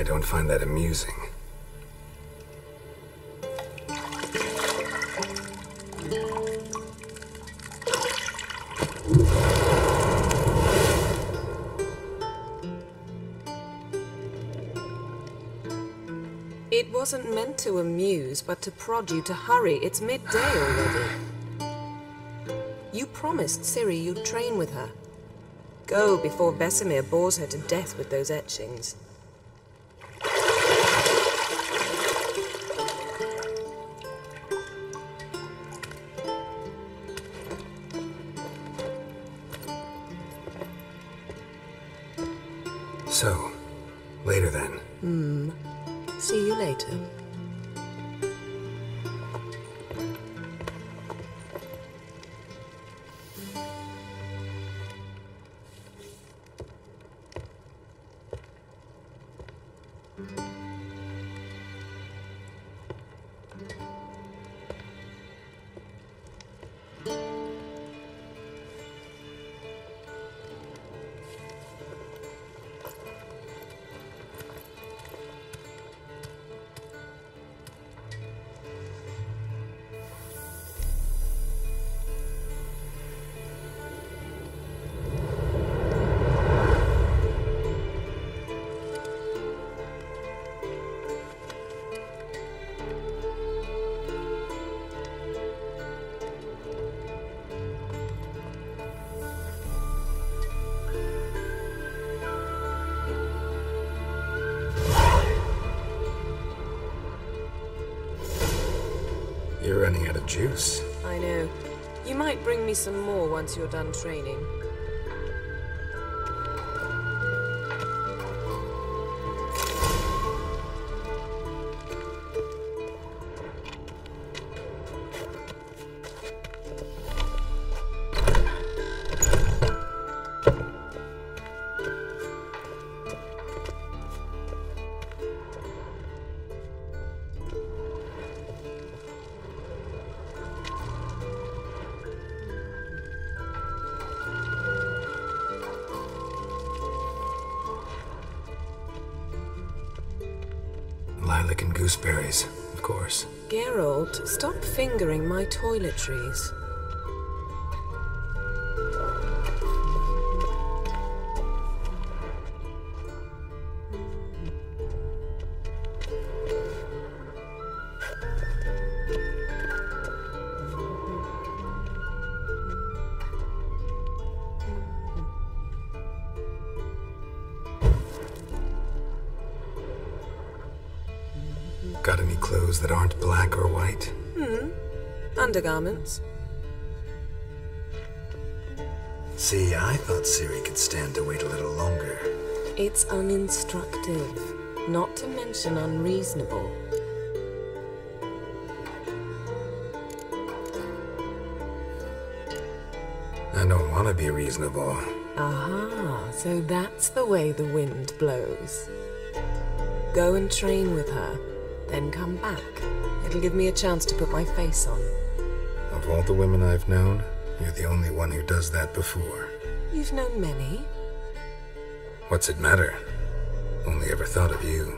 don't find that amusing. It wasn't meant to amuse, but to prod you to hurry. It's midday already. You promised Ciri you'd train with her. Go before Vesemir bores her to death with those etchings. So, later then. See you later. You're running out of juice. I know. You might bring me some more once you're done training. Lilac and gooseberries, of course. Geralt, stop fingering my toiletries. Got any clothes that aren't black or white? Undergarments. See, I thought Ciri could stand to wait a little longer. It's uninstructive, not to mention unreasonable. I don't want to be reasonable. Aha, so that's the way the wind blows. Go and train with her, then come back. It'll give me a chance to put my face on. Of all the women I've known, you're the only one who does that before. You've known many. What's it matter? Only ever thought of you.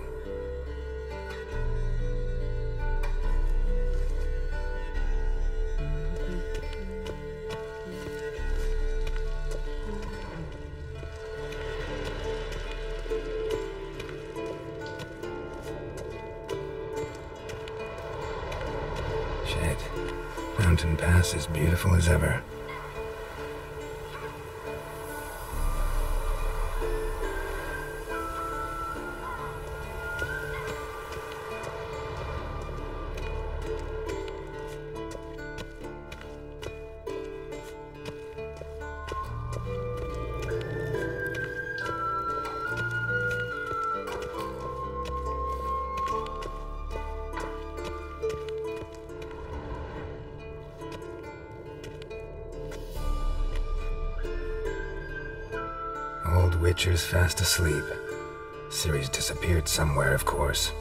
Shit. Mountain Pass is beautiful as ever. Old Witcher's fast asleep. Ciri's disappeared somewhere, of course.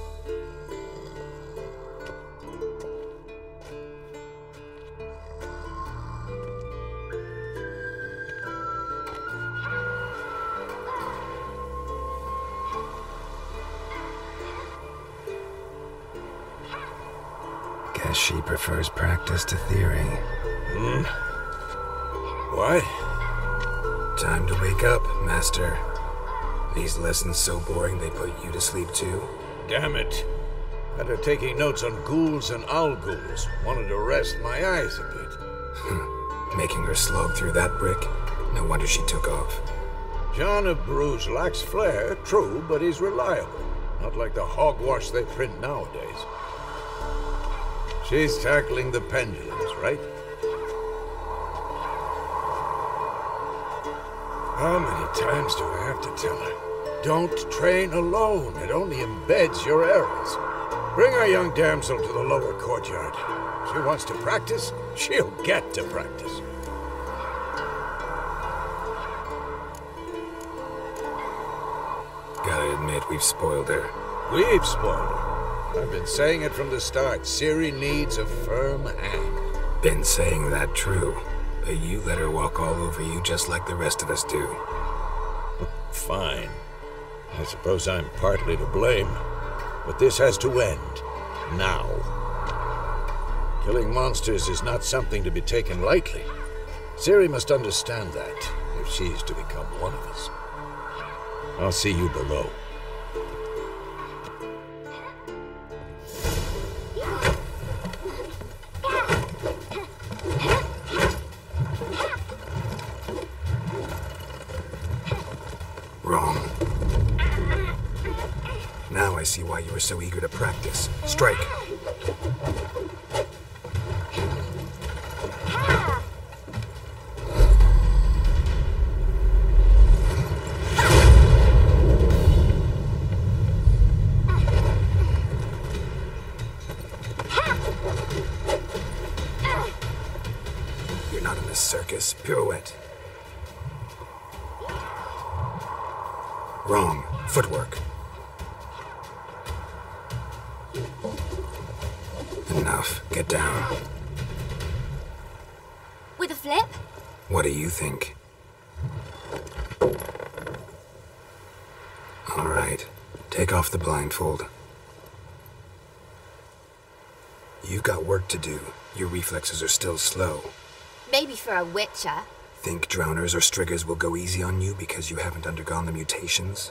as she prefers practice to theory. Why? Time to wake up, Master. These lessons so boring they put you to sleep too? Damn it. Had her taking notes on ghouls and owl ghouls. Wanted to rest my eyes a bit. Making her slog through that brick? No wonder she took off. John of Bruges lacks flair, true, but he's reliable. Not like the hogwash they print nowadays. She's tackling the pendulums, right? How many times do I have to tell her? Don't train alone. It only embeds your errors. Bring our young damsel to the lower courtyard. She wants to practice, she'll get to practice. Gotta admit, we've spoiled her. We've spoiled her. I've been saying it from the start. Ciri needs a firm hand. Been saying that true. But you let her walk all over you just like the rest of us do. Fine. I suppose I'm partly to blame. But this has to end. Now. Killing monsters is not something to be taken lightly. Ciri must understand that, if she's to become one of us. I'll see you below. Wrong. Now I see why you were so eager to practice. Strike. You're not in this circus. Pirouette. Wrong. Footwork. Enough. Get down. With a flip? What do you think? All right. Take off the blindfold. You've got work to do. Your reflexes are still slow. Maybe for a witcher. Think drowners or striggers will go easy on you because you haven't undergone the mutations?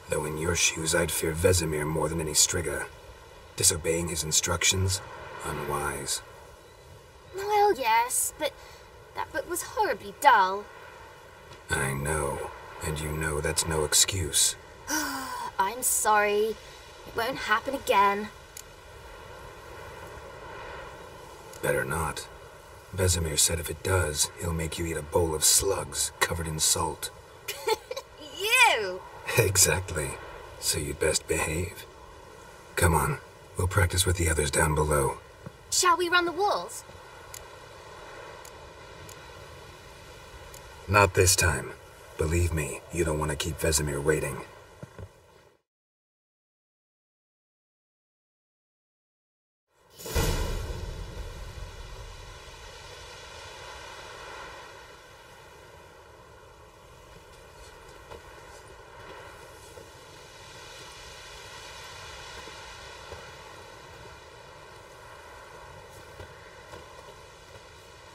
Though in your shoes, I'd fear Vesemir more than any strigger. Disobeying his instructions? Unwise. Well, yes, but that book was horribly dull. I know, and you know that's no excuse. I'm sorry. It won't happen again. Better not. Vesemir said if it does, he'll make you eat a bowl of slugs covered in salt. You! Exactly. So you'd best behave. Come on, we'll practice with the others down below. Shall we run the walls? Not this time. Believe me, you don't want to keep Vesemir waiting.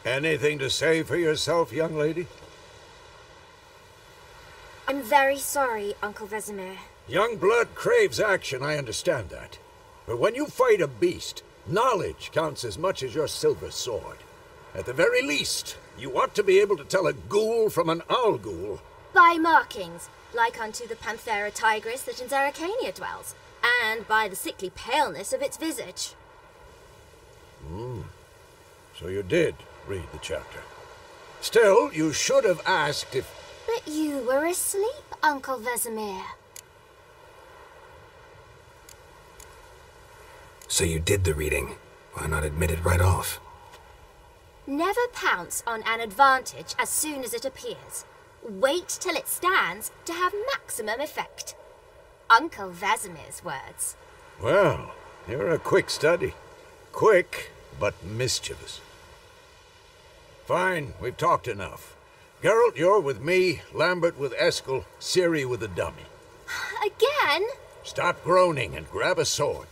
Anything to say for yourself, young lady? I'm very sorry, Uncle Vesemir. Young blood craves action, I understand that. But when you fight a beast, knowledge counts as much as your silver sword. At the very least, you ought to be able to tell a ghoul from an owl ghoul. By markings, like unto the Panthera tigris that in Zerrikania dwells, and by the sickly paleness of its visage. So you did read the chapter. Still, you should have asked if... But you were asleep, Uncle Vesemir. So you did the reading. Why not admit it right off? Never pounce on an advantage as soon as it appears. Wait till it stands to have maximum effect. Uncle Vesemir's words. Well, you're a quick study. Quick, but mischievous. Fine, we've talked enough. Geralt, you're with me, Lambert with Eskel, Ciri with the dummy. Again? Stop groaning and grab a sword.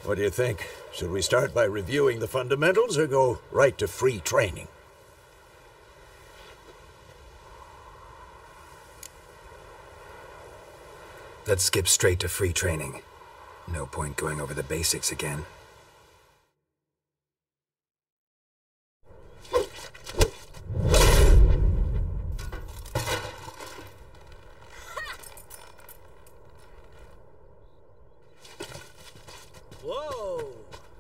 What do you think? Should we start by reviewing the fundamentals or go right to free training? Let's skip straight to free training. No point going over the basics again. Whoa!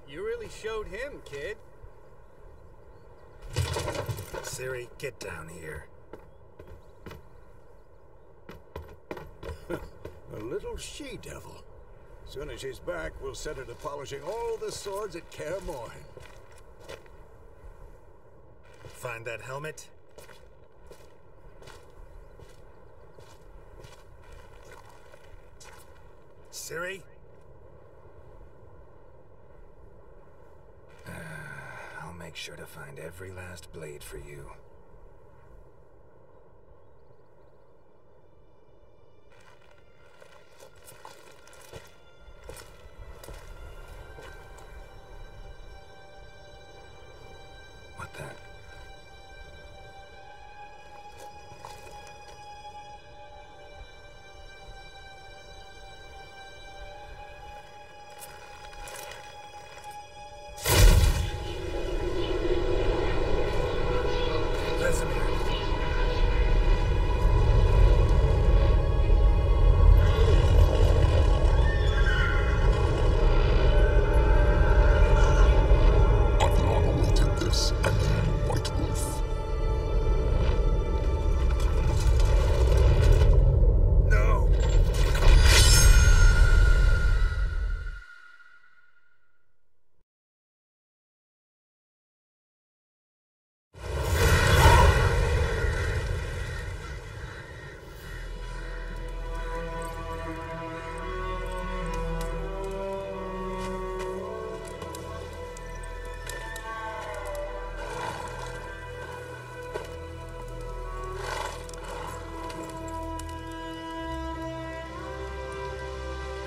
You really showed him, kid. Ciri, get down here. A little she-devil. Soon as she's back, we'll set her to polishing all the swords at Kaer Morhen. Find that helmet? Ciri? I'll make sure to find every last blade for you. What the?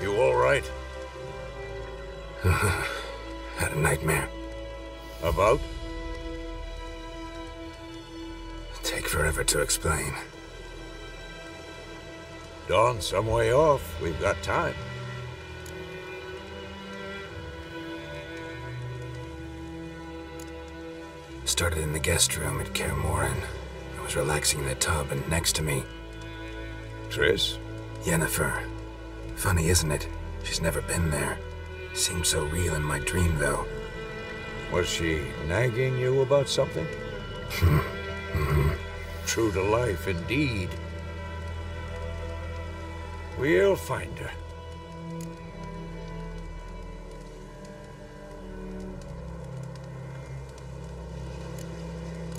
You all right? Had a nightmare. About? Take forever to explain. Dawn's some way off. We've got time. Started in the guest room at Kaer Morhen. I was relaxing in the tub, and next to me, Triss? Yennefer. Funny, isn't it? She's never been there. Seemed so real in my dream, though. Was she nagging you about something? True to life, indeed. We'll find her.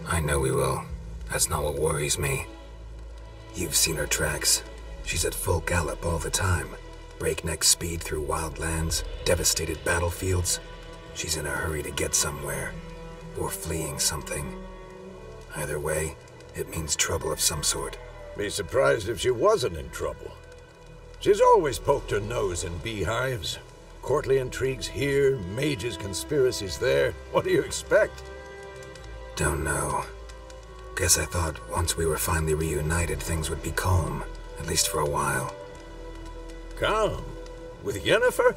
I know we will. That's not what worries me. You've seen her tracks. She's at full gallop all the time. Breakneck speed through wild lands, devastated battlefields. She's in a hurry to get somewhere. Or fleeing something. Either way, it means trouble of some sort. Be surprised if she wasn't in trouble. She's always poked her nose in beehives. Courtly intrigues here, mages' conspiracies there. What do you expect? Don't know. Guess I thought once we were finally reunited, things would be calm. At least for a while. Calm? With Yennefer?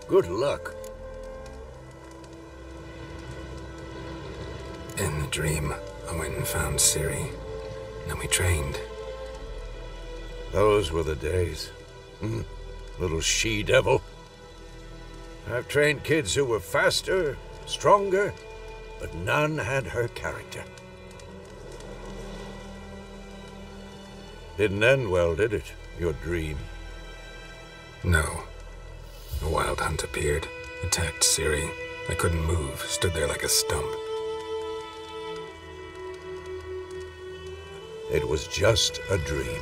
Good luck. In the dream, I went and found Ciri. Then we trained. Those were the days. Little she-devil. I've trained kids who were faster, stronger, but none had her character. Didn't end well, did it? Your dream? No. A wild hunt appeared, attacked Ciri. I couldn't move, stood there like a stump. It was just a dream.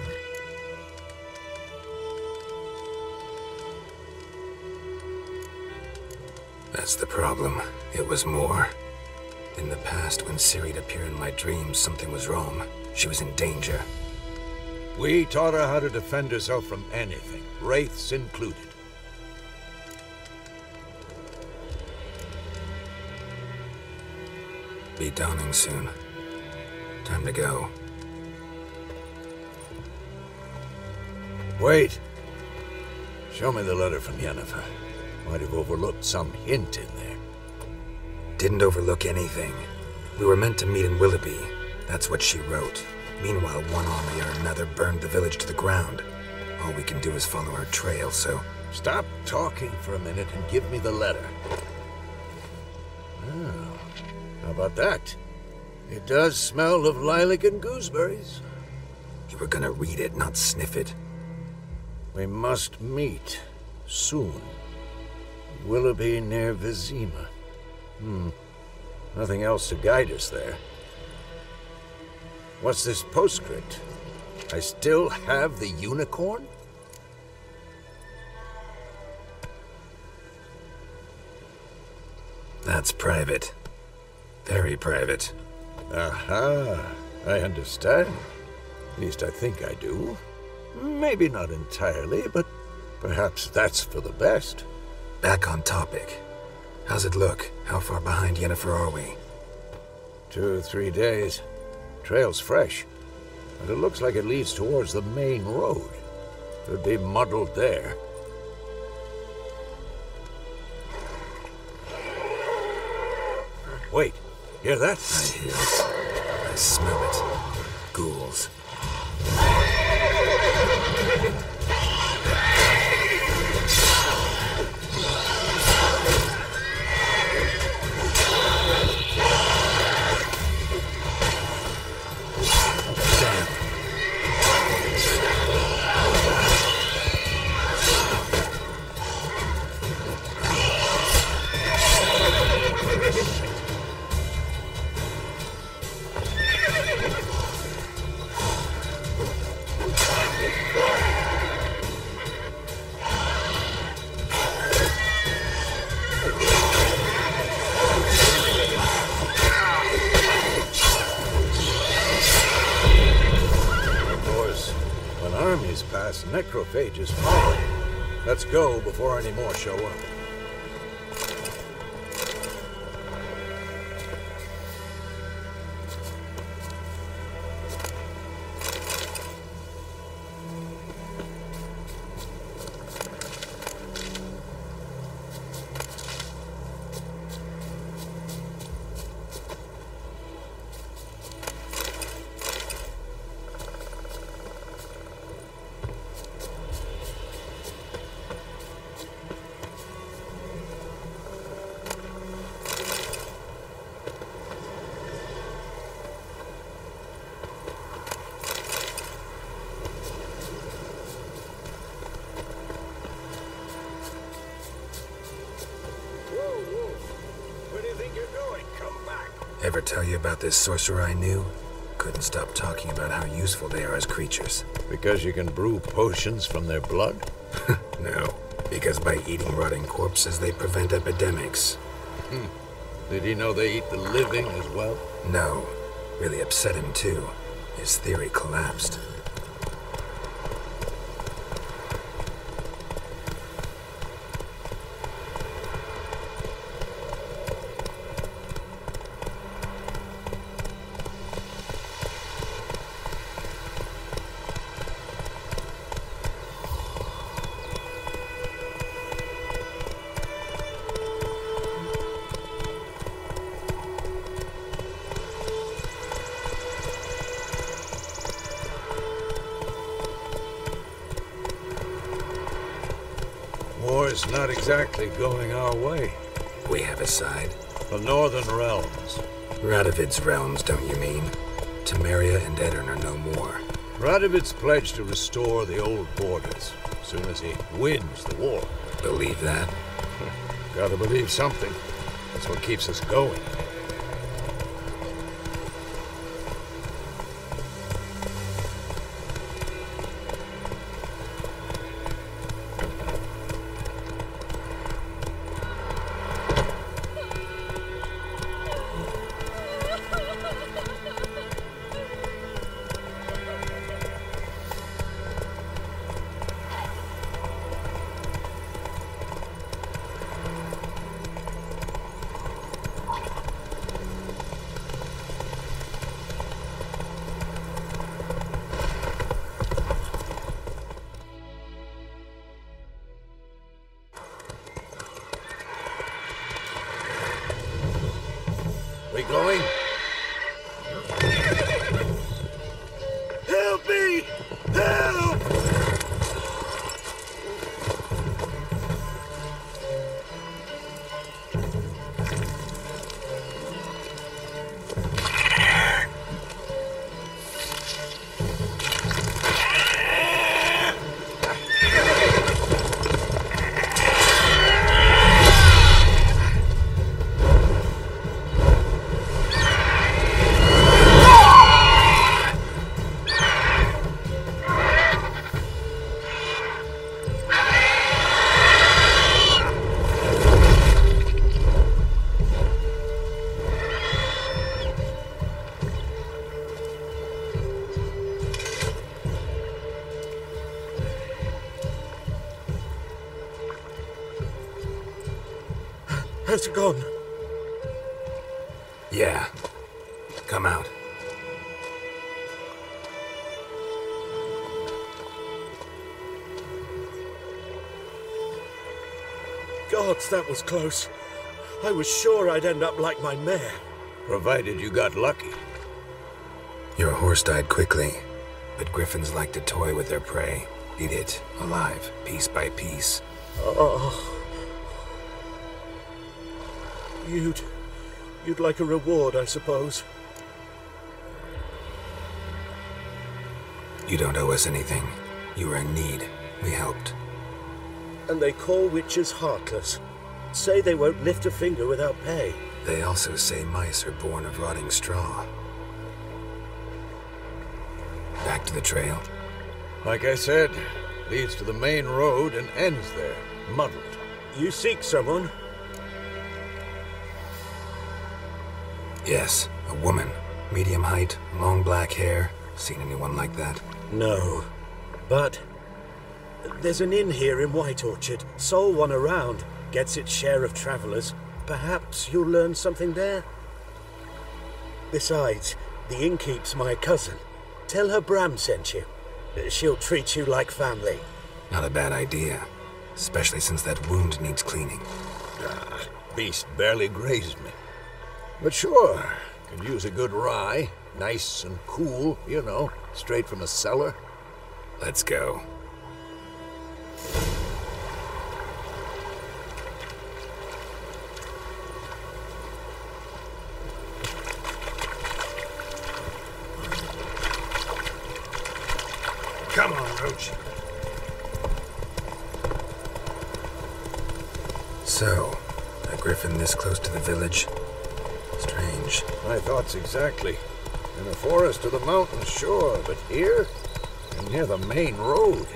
That's the problem. It was more. In the past, when Ciri'd appear in my dreams, something was wrong. She was in danger. We taught her how to defend herself from anything, wraiths included. Be dawning soon. Time to go. Wait. Show me the letter from Yennefer. Might have overlooked some hint in there. Didn't overlook anything. We were meant to meet in Willoughby. That's what she wrote. Meanwhile, one army or another burned the village to the ground. All we can do is follow her trail, so... Stop talking for a minute and give me the letter. Oh, how about that? It does smell of lilac and gooseberries. You were gonna read it, not sniff it. We must meet. Soon. Willoughby near Vizima. Nothing else to guide us there. What's this postscript? I still have the unicorn? That's private. Very private. Aha, I understand. At least I think I do. Maybe not entirely, but perhaps that's for the best. Back on topic. How's it look? How far behind Yennefer are we? 2 or 3 days. Trail's fresh, but it looks like it leads towards the main road. Could be muddled there. Wait, hear that? I hear it. I smell it. Ghouls. Necrophages follow. Let's go before any more show up. Ever tell you about this sorcerer I knew? Couldn't stop talking about how useful they are as creatures. Because you can brew potions from their blood? No, because by eating rotting corpses, they prevent epidemics. Did he know they eat the living as well? No. Really upset him, too. His theory collapsed. War's not exactly going our way. We have a side. The Northern Realms. Radovid's realms, don't you mean? Temeria and Edirn are no more. Radovid's pledged to restore the old borders as soon as he wins the war. Believe that? Gotta believe something. That's what keeps us going. We going? Help me! Help! Has it gone? Yeah. Come out. Gods, that was close. I was sure I'd end up like my mare. Provided you got lucky. Your horse died quickly, but griffins like to toy with their prey. Eat it, alive, piece by piece. Oh. You'd like a reward, I suppose. You don't owe us anything. You were in need. We helped. And they call witches heartless. Say they won't lift a finger without pay. They also say mice are born of rotting straw. Back to the trail. Like I said, leads to the main road and ends there, muddled. You seek someone? Yes, a woman. Medium height, long black hair. Seen anyone like that? No. But there's an inn here in White Orchard. Sole one around. Gets its share of travelers. Perhaps you'll learn something there? Besides, the innkeep's my cousin. Tell her Bram sent you. She'll treat you like family. Not a bad idea. Especially since that wound needs cleaning. Beast barely grazed me. But sure, could use a good rye. Nice and cool, you know, straight from a cellar. Let's go. Come on, Roach. So, a griffin this close to the village? Strange. My thoughts exactly. In the forest or the mountains, sure, but here? And near the main road.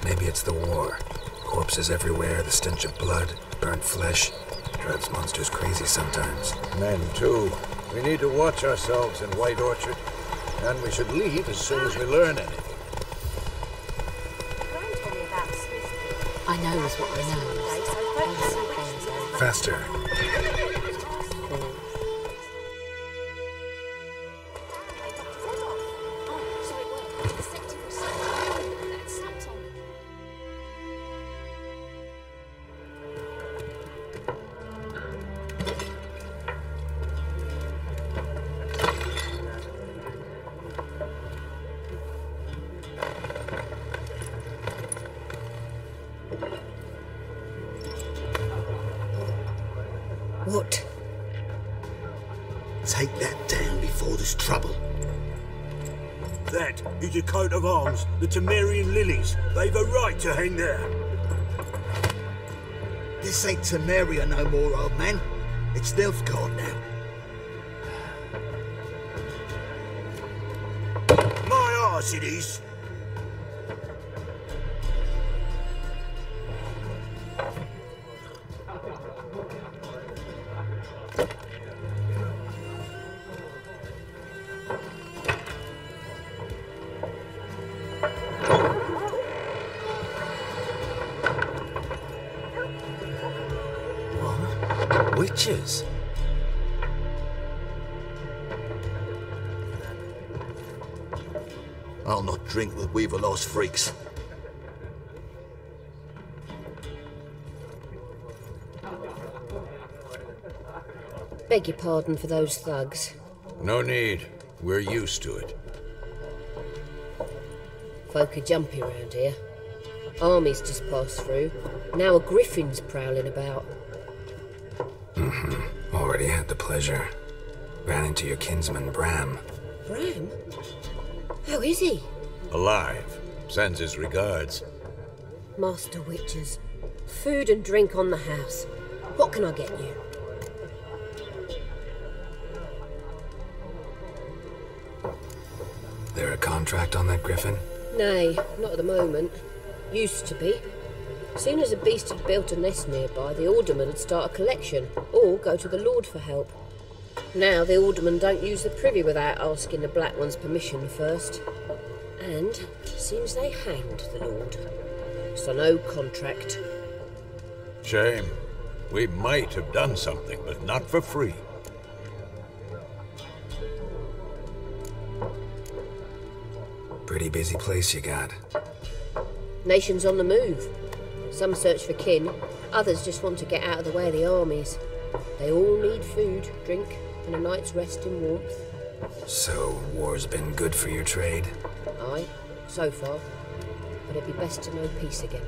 Maybe it's the war. Corpses everywhere, the stench of blood, burnt flesh. Drives monsters crazy sometimes. Men, too. We need to watch ourselves in White Orchard. And we should leave as soon as we learn anything. I know is what I know. Faster. What? Take that down before there's trouble. That is a coat of arms, the Temerian lilies. They've a right to hang there. This ain't Temeria no more, old man. It's Nilfgaard now. My arse it is. Witches? I'll not drink with Weaverlost freaks. Beg your pardon for those thugs. No need. We're used to it. Folk are jumpy around here. Armies just passed through. Now a griffin's prowling about. Already had the pleasure. Ran into your kinsman, Bram. Bram? How is he? Alive. Sends his regards. Master Witches. Food and drink on the house. What can I get you? There a contract on that griffin? Nay, not at the moment. Used to be. Soon as a beast had built a nest nearby, the alderman would start a collection, or go to the Lord for help. Now the aldermen don't use the privy without asking the Black One's permission first. And seems they hanged the Lord. So no contract. Shame. We might have done something, but not for free. Pretty busy place you got. Nations on the move. Some search for kin, others just want to get out of the way of the armies. They all need food, drink, and a night's rest in warmth. So, war's been good for your trade? Aye, so far. But it'd be best to know peace again.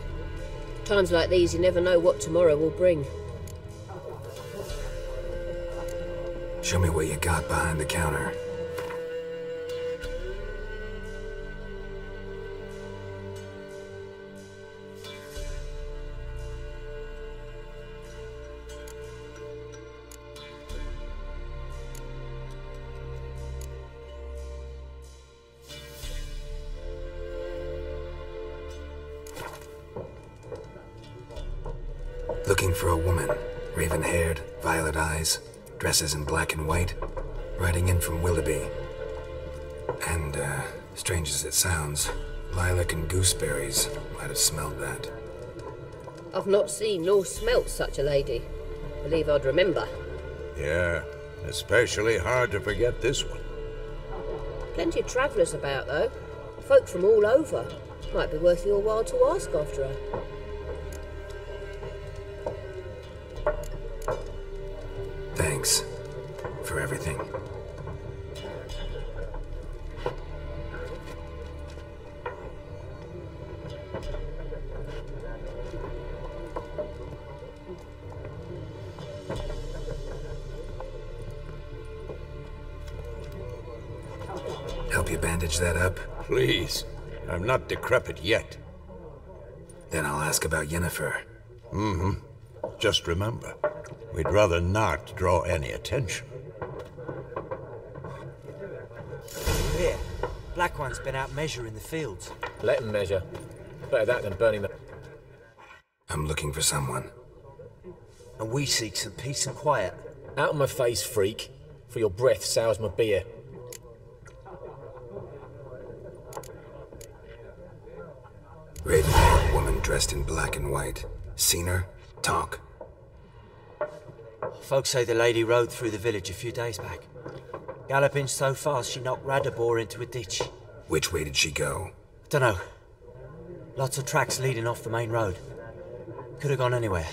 Times like these, you never know what tomorrow will bring. Show me what you got behind the counter. Looking for a woman, raven-haired, violet eyes, dresses in black and white, riding in from Willoughby. And, strange as it sounds, lilac and gooseberries might have smelled that. I've not seen nor smelt such a lady. Believe I'd remember. Yeah, especially hard to forget this one. Plenty of travellers about, though. Folk from all over. Might be worth your while to ask after her. Thanks for everything. Help you bandage that up? Please. I'm not decrepit yet. Then I'll ask about Yennefer. Just remember, we'd rather not draw any attention. Here, Black One's been out measuring the fields. Let him measure. Better that than burning the... I'm looking for someone. And we seek some peace and quiet. Out of my face, freak. For your breath sours my beer. Raven-haired woman dressed in black and white. Seen her? Talk. Folks say the lady rode through the village a few days back. Galloping so fast she knocked Radabor into a ditch. Which way did she go? Dunno. Lots of tracks leading off the main road. Could have gone anywhere.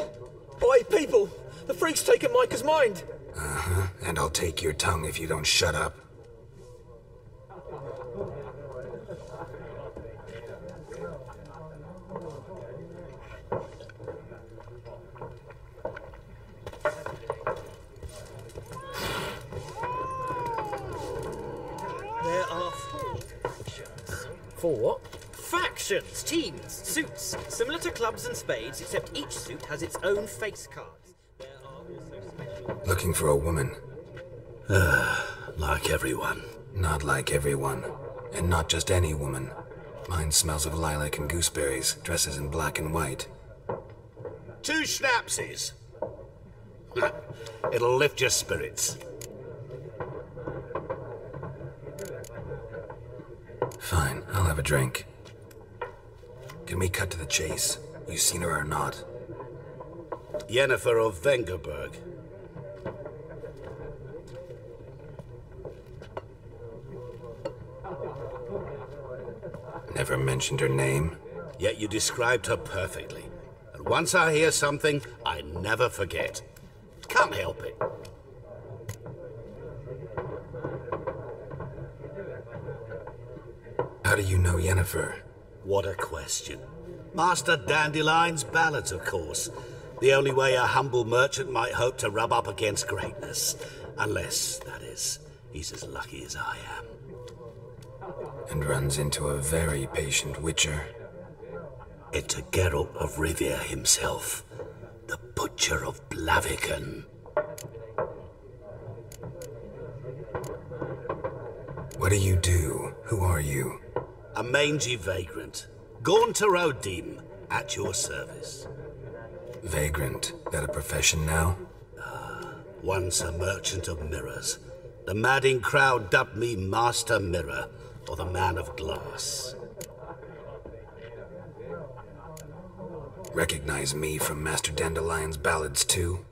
Oi, people! The freak's taken Micah's mind! And I'll take your tongue if you don't shut up. There are 4 factions. For what? Factions, teams, suits, similar to clubs and spades, except each suit has its own face cards. There are also special... Looking for a woman. Like everyone. Not like everyone. And not just any woman. Mine smells of lilac and gooseberries, dresses in black and white. 2 schnapsies. It'll lift your spirits. Fine, I'll have a drink. Can we cut to the chase? You seen her or not? Yennefer of Vengerberg. Never mentioned her name. Yet you described her perfectly. And once I hear something, I never forget. Can't help it. How do you know Yennefer? What a question. Master Dandelion's ballads, of course. The only way a humble merchant might hope to rub up against greatness. Unless, that is, he's as lucky as I am. And runs into a very patient witcher. Into Geralt of Rivia himself, the Butcher of Blaviken. What do you do? Who are you? A mangy vagrant. Gaunter Odim, at your service. Vagrant? That a profession now? Once a merchant of mirrors. The madding crowd dubbed me Master Mirror, or the Man of Glass. Recognize me from Master Dandelion's ballads too?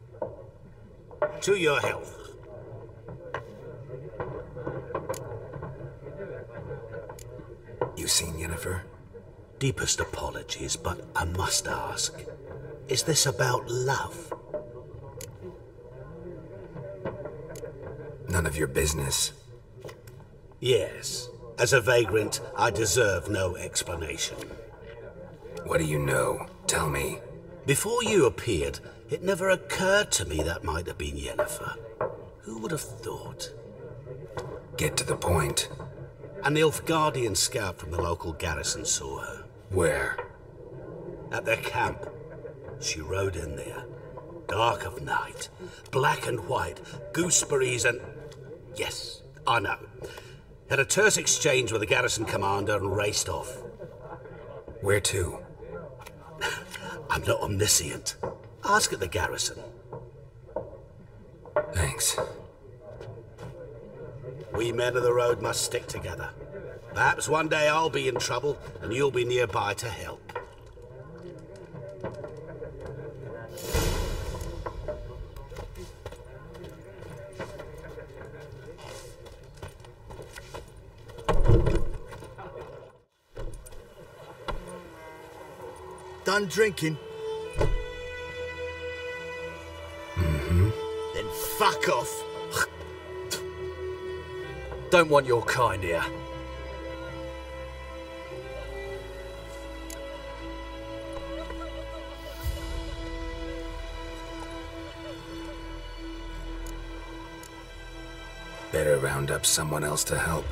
To your health. You seen Yennefer? Deepest apologies, but I must ask. Is this about love? None of your business. Yes. As a vagrant, I deserve no explanation. What do you know? Tell me. Before you appeared, it never occurred to me that might have been Yennefer. Who would have thought? Get to the point. An Nilfgaardian scout from the local garrison saw her. Where? At their camp. She rode in there. Dark of night. Black and white. Gooseberries and... Yes, I know. Had a terse exchange with the garrison commander and raced off. Where to? I'm not omniscient. Ask at the garrison. Thanks. We men of the road must stick together. Perhaps one day I'll be in trouble and you'll be nearby to help. Done drinking? Mm-hmm. Then fuck off. Don't want your kind here. Better round up someone else to help.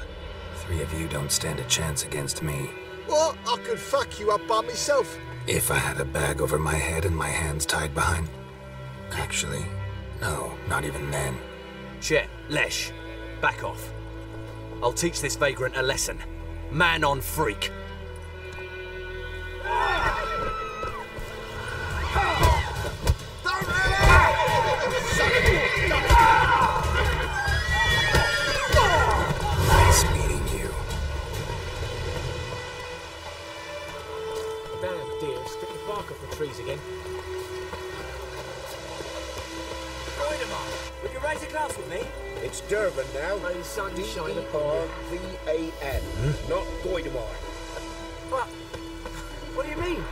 3 of you don't stand a chance against me. What? I could fuck you up by myself. If I had a bag over my head and my hands tied behind... Actually, no, not even then. Shit, Lesh, back off. I'll teach this vagrant a lesson. Man on freak. Nice meeting you. Damn dear, stick the bark off the trees again. Will you raise a glass with me? It's Durban now. May sunshine upon you. D-E-R-V-A-N, not Goidemar. But, what do you mean?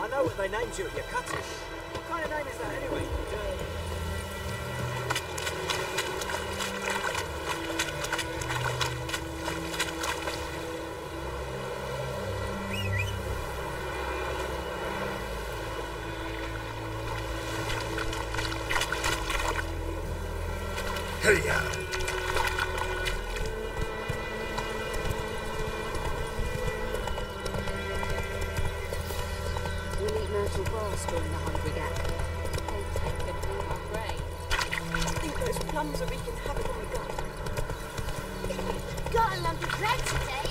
I know what they named you at your cutting. What kind of name is that anyway? Hey-ya. We'll eat myrtle grass during the hungry gap. They take and all our grain. I think those plums are wreaking havoc on the gut. Got a lump of bread today.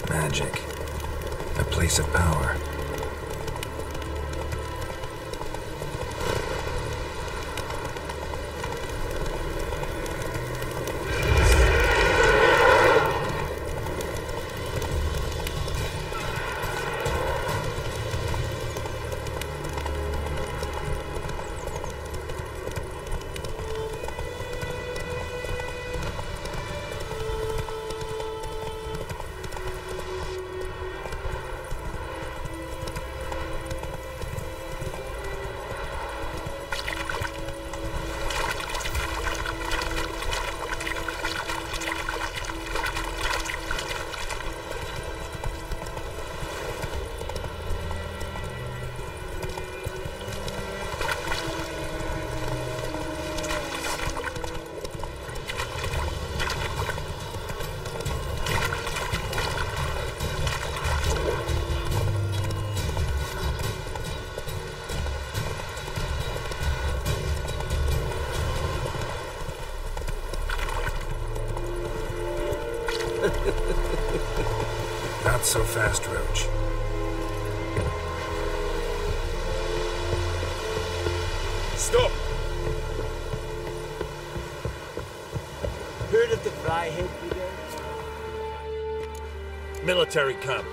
Magic. A place of power. so fast, Roach. Stop! Heard of the Fryhead Brigade? Military camp.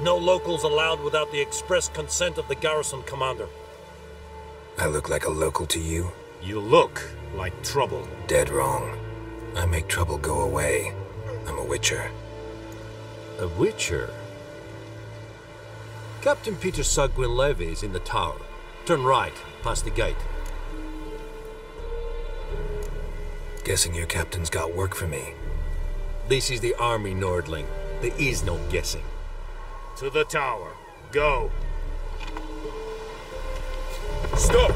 No locals allowed without the express consent of the garrison commander. I look like a local to you? You look like trouble. Dead wrong. I make trouble go away. I'm a witcher. A witcher? Captain Peter Sagwin Levy is in the tower. Turn right, past the gate. Guessing your captain's got work for me. This is the army, Nordling. There is no guessing. To the tower. Go. Stop!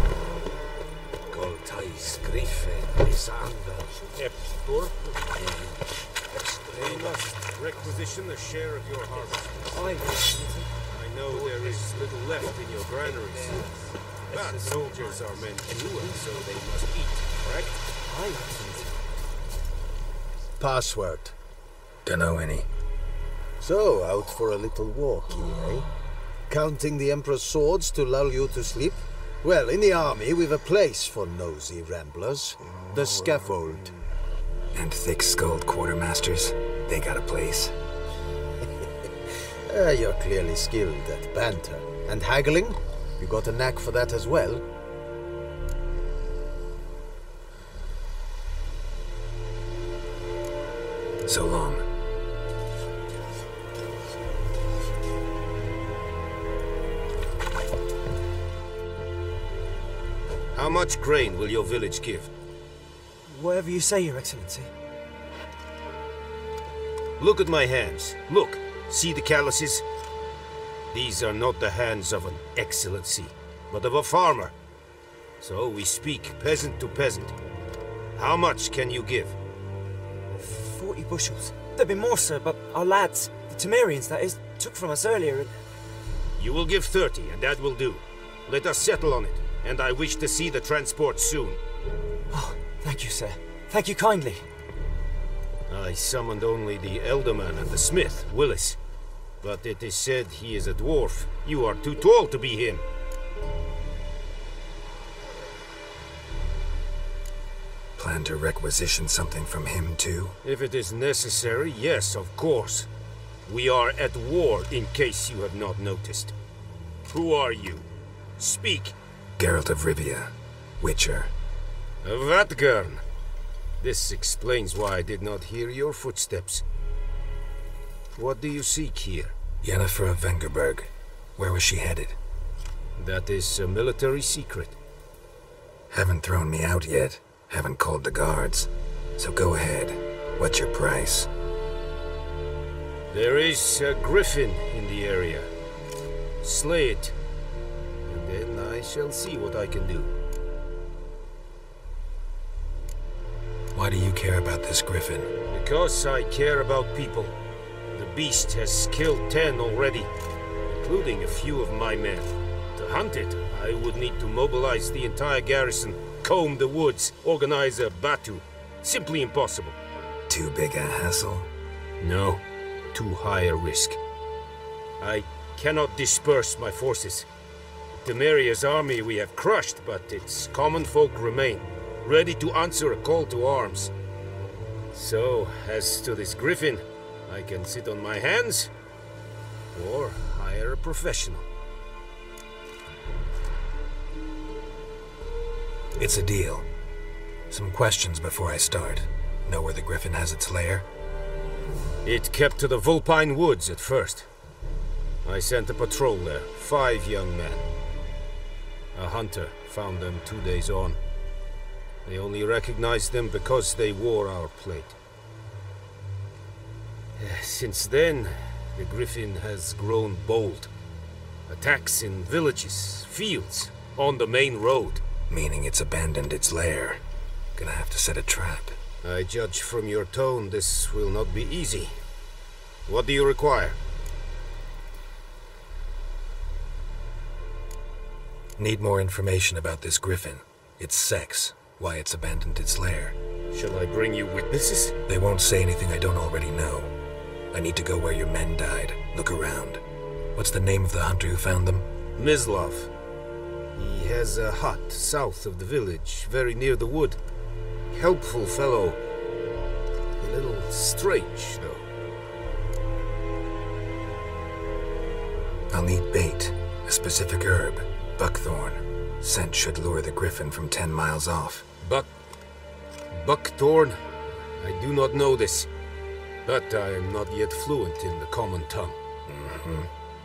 Goltais Griffin is Anders. We must requisition a share of your harvest. I know there is little left in your granaries. But soldiers are meant to do it, so they must eat, correct? Password. Dunno any. So, out for a little walk, eh? Counting the Emperor's swords to lull you to sleep? Well, in the army, we've a place for nosy ramblers. The scaffold. And thick-skulled quartermasters, they got a place. You're clearly skilled at banter. And haggling? You got a knack for that as well? So long. How much grain will your village give? Whatever you say, Your Excellency. Look at my hands. Look. See the calluses? These are not the hands of an excellency, but of a farmer. So we speak peasant to peasant. How much can you give? 40 bushels. There'd be more, sir, but our lads, the Temerians, that is, took from us earlier and... You will give 30, and that will do. Let us settle on it, and I wish to see the transport soon. Oh, thank you, sir. Thank you kindly. I summoned only the Elderman and the smith, Willis. But it is said he is a dwarf. You are too tall to be him. Plan to requisition something from him, too? If it is necessary, yes, of course. We are at war, in case you have not noticed. Who are you? Speak. Geralt of Rivia, Witcher. Vatgern. This explains why I did not hear your footsteps. What do you seek here? Yennefer of Vengerberg. Where was she headed? That is a military secret. Haven't thrown me out yet. Haven't called the guards. So go ahead. What's your price? There is a griffin in the area. Slay it. And then I shall see what I can do. Why do you care about this griffin? Because I care about people. The beast has killed 10 already, including a few of my men. To hunt it, I would need to mobilize the entire garrison, comb the woods, organize a batu. Simply impossible. Too big a hassle? No, too high a risk. I cannot disperse my forces. Temeria's army we have crushed, but its common folk remain, ready to answer a call to arms. So, as to this griffin, I can sit on my hands, or hire a professional. It's a deal. Some questions before I start. Know where the griffin has its lair? It kept to the Vulpine Woods at first. I sent a patrol there, 5 young men. A hunter found them 2 days on. They only recognized them because they wore our plate. Since then, the griffin has grown bold. Attacks in villages, fields, on the main road. Meaning it's abandoned its lair. Gonna have to set a trap. I judge from your tone this will not be easy. What do you require? Need more information about this griffin. Its sex, why it's abandoned its lair. Shall I bring you witnesses? They won't say anything I don't already know. I need to go where your men died. Look around. What's the name of the hunter who found them? Mislav. He has a hut south of the village, very near the wood. Helpful fellow. A little strange, though. I'll need bait. A specific herb. Buckthorn. Scent should lure the griffin from 10 miles off. Buckthorn? I do not know this. But I am not yet fluent in the common tongue.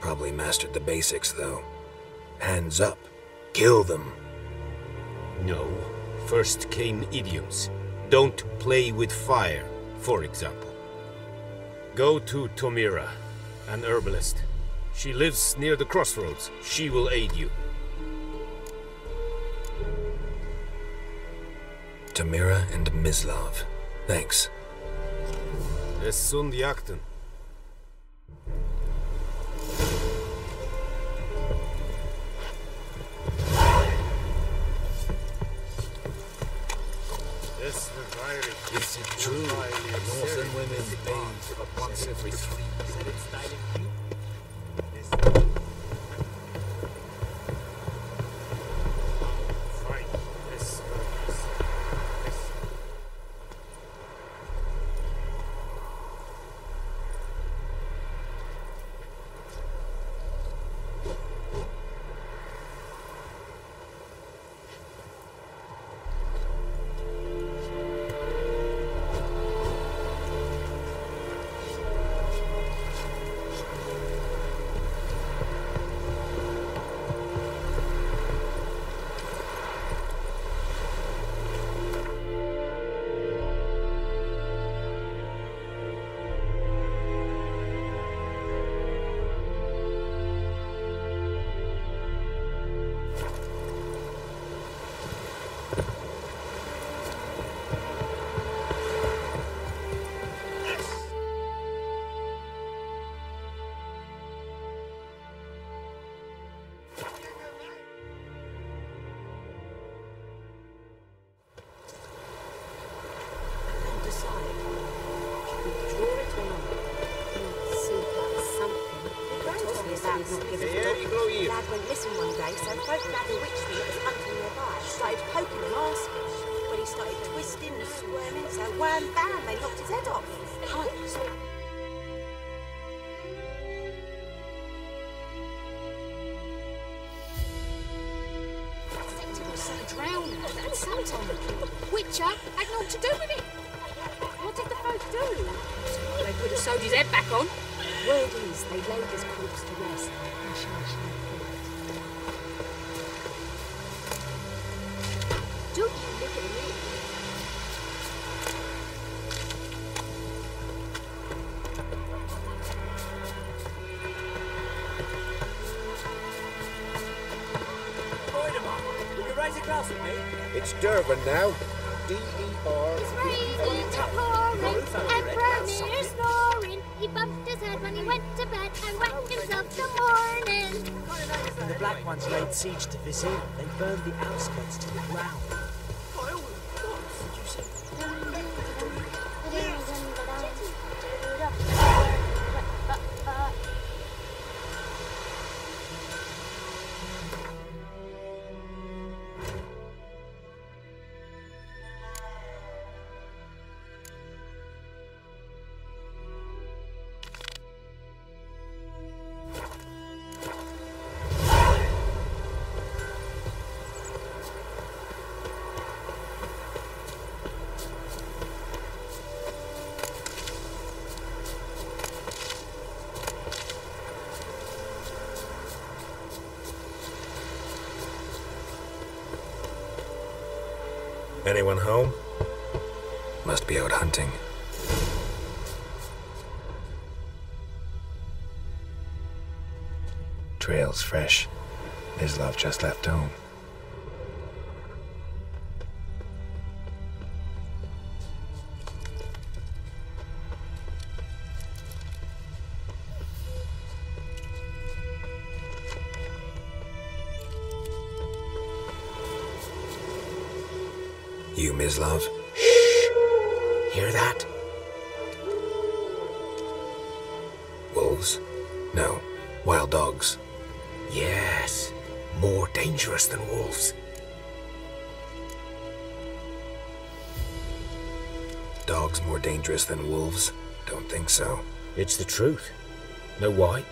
Probably mastered the basics, though. Hands up. Kill them. No. First came idioms. Don't play with fire, for example. Go to Tomira, an herbalist. She lives near the crossroads. She will aid you. Tomira and Mislav. Thanks. Es sunt jakten. Is it true that northern women bathe but once every 3 minutes? Lad went missing one day, so folk had a witch thing that was hunting nearby. Started poking him, asking. When he started twisting and squirming, so wham bam, they knocked his head off. Drowned and sometime Witcher had naught to do with it. What did the folk do? They could have sewed his head back on. Word is they laid his corpse to rest. Do you look at me? Will you raise a glass with me? It's Durban now. D-E-R. It's raining, pouring, and Vermeer's snoring. He bumped his head when he went to bed and whacked himself till morning. When the Black Ones laid siege to Vizir, they burned the outskirts to the ground. Anyone home? Must be out hunting. Trail's fresh. Mislav just left home. You, Mislav? Shh! Hear that? Wolves? No, wild dogs. Yes, more dangerous than wolves. Dogs more dangerous than wolves? Don't think so. It's the truth. Know why?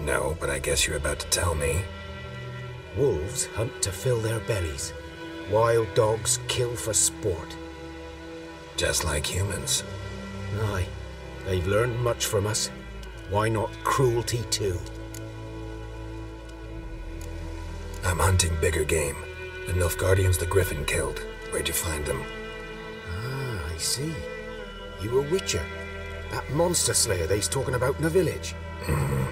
No, but I guess you're about to tell me. Wolves hunt to fill their bellies. Wild dogs kill for sport. Just like humans. Aye, they've learned much from us. Why not cruelty too? I'm hunting bigger game. The Nilfgaardians the Griffin killed. Where'd you find them? Ah, I see. You a witcher. That monster slayer they's talking about in the village. Mm-hmm.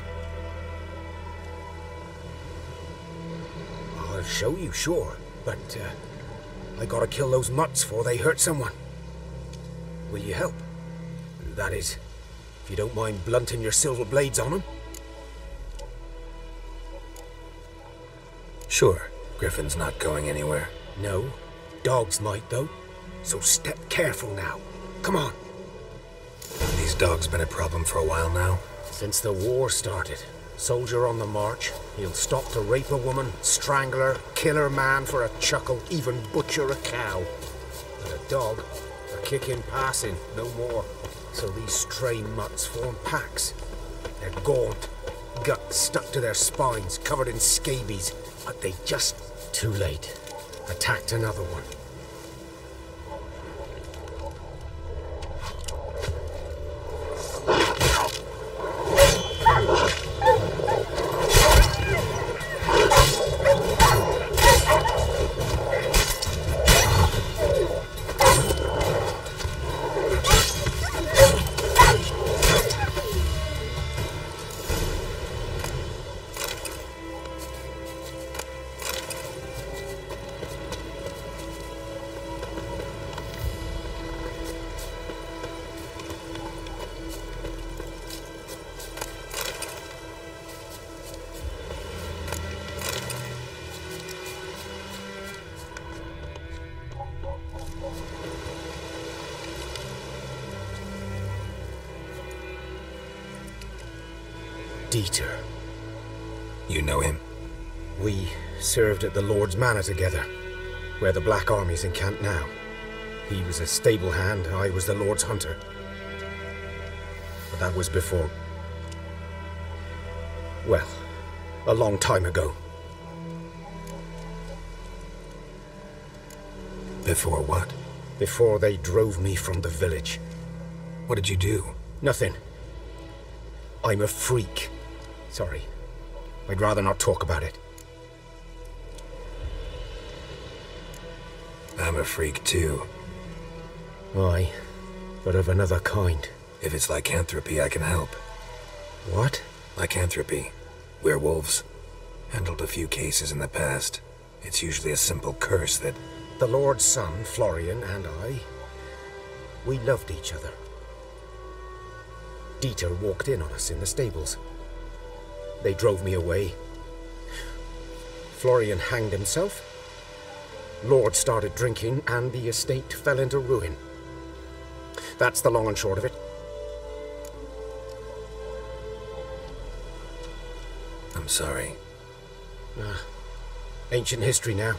I'll show you, sure. But, I gotta kill those mutts before they hurt someone. Will you help? That is, if you don't mind blunting your silver blades on them. Sure. Griffin's not going anywhere. No. Dogs might, though. So step careful now. Come on. These dogs been a problem for a while now? Since the war started. Soldier on the march. He'll stop to rape a woman, strangle her, kill her man for a chuckle, even butcher a cow. But a dog, a kick in passing, no more. So these stray mutts form packs. They're gaunt, guts stuck to their spines, covered in scabies. But they just, too late, attacked another one. Dieter. You know him? We served at the Lord's Manor together, where the Black Army's encamped now. He was a stable hand, I was the Lord's hunter. But that was before... well, a long time ago. Before what? Before they drove me from the village. What did you do? Nothing. I'm a freak. Sorry. I'd rather not talk about it. I'm a freak too. Aye, but of another kind. If it's lycanthropy, I can help. What? Lycanthropy. Werewolves. Handled a few cases in the past. It's usually a simple curse that... The Lord's son, Florian, and I, we loved each other. Dieter walked in on us in the stables. They drove me away. Florian hanged himself. Lord started drinking, and the estate fell into ruin. That's the long and short of it. I'm sorry. Ancient history now.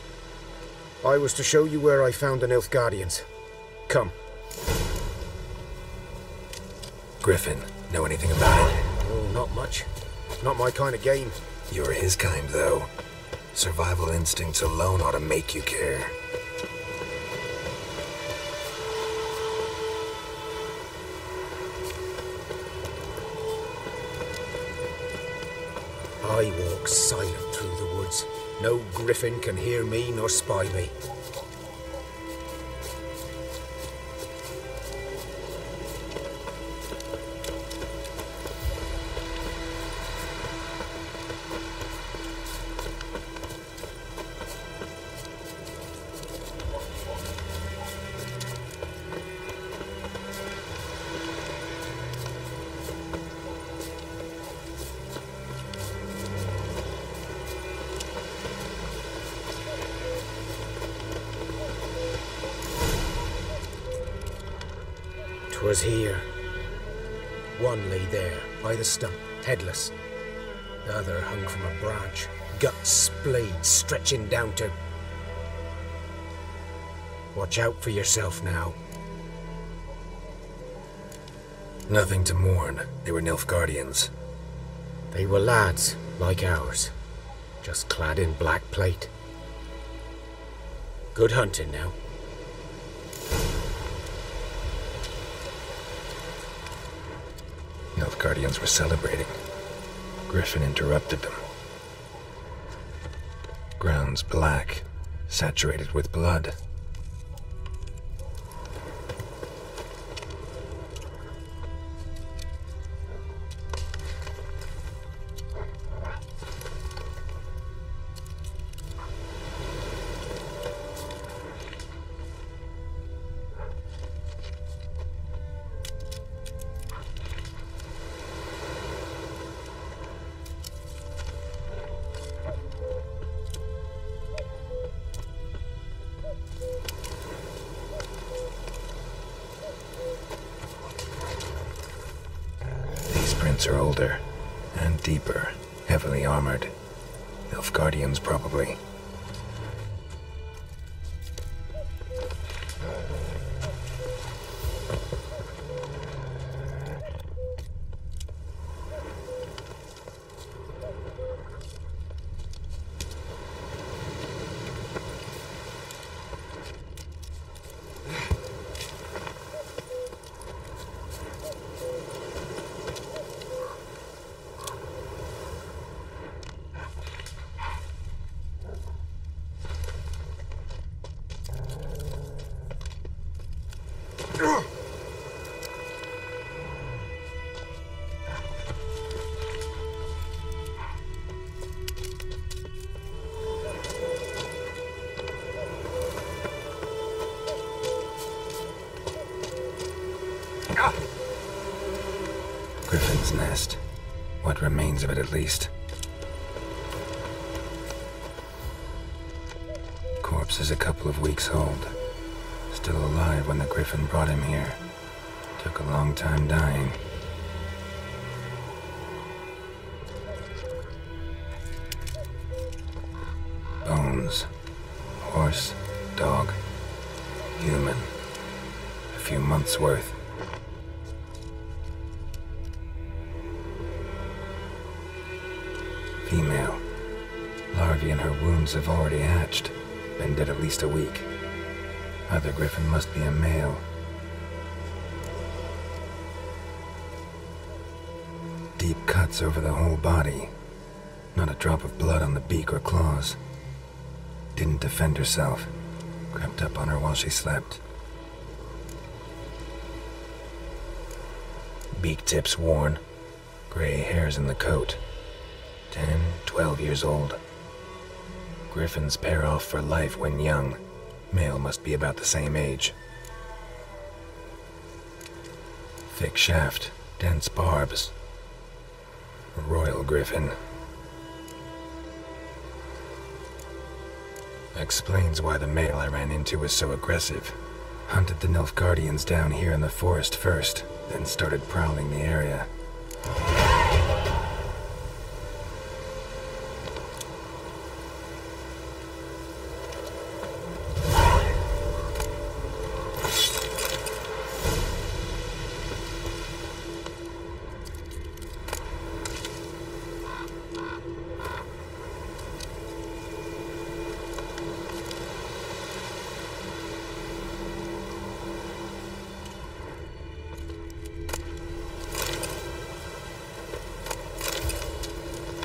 I was to show you where I found the Nilfgaardians. Come. Griffin, know anything about it? Oh, not much. Not my kind of game. You're his kind, though. Survival instincts alone ought to make you care. I walk silent through the woods. No griffin can hear me nor spy me. Was here. One lay there, by the stump, headless, The other hung from a branch, guts splayed, stretching down to... Watch out for yourself now. Nothing to mourn. They were Nilfgaardians. They were lads, like ours, just clad in black plate. Good hunting now. Nilfgaardians were celebrating. Griffin interrupted them. Ground's black, saturated with blood. Are older and deeper, heavily armored. Nilfgaardians, probably. Griffin's nest. What remains of it, at least. Corpse is a couple of weeks old. Still alive when the Griffin brought him here. Took a long time dying. Bones. Horse, dog, human. A few months' worth. Female. Larvae in her wounds have already hatched. Been dead at least a week. Other Griffin must be a male. Deep cuts over the whole body. Not a drop of blood on the beak or claws. Didn't defend herself. Crept up on her while she slept. Beak tips worn. Gray hairs in the coat. 10, 12 years old. Griffins pair off for life when young. Male must be about the same age. Thick shaft, dense barbs. Royal Griffin. Explains why the male I ran into was so aggressive. Hunted the Nilfgaardians down here in the forest first, then started prowling the area.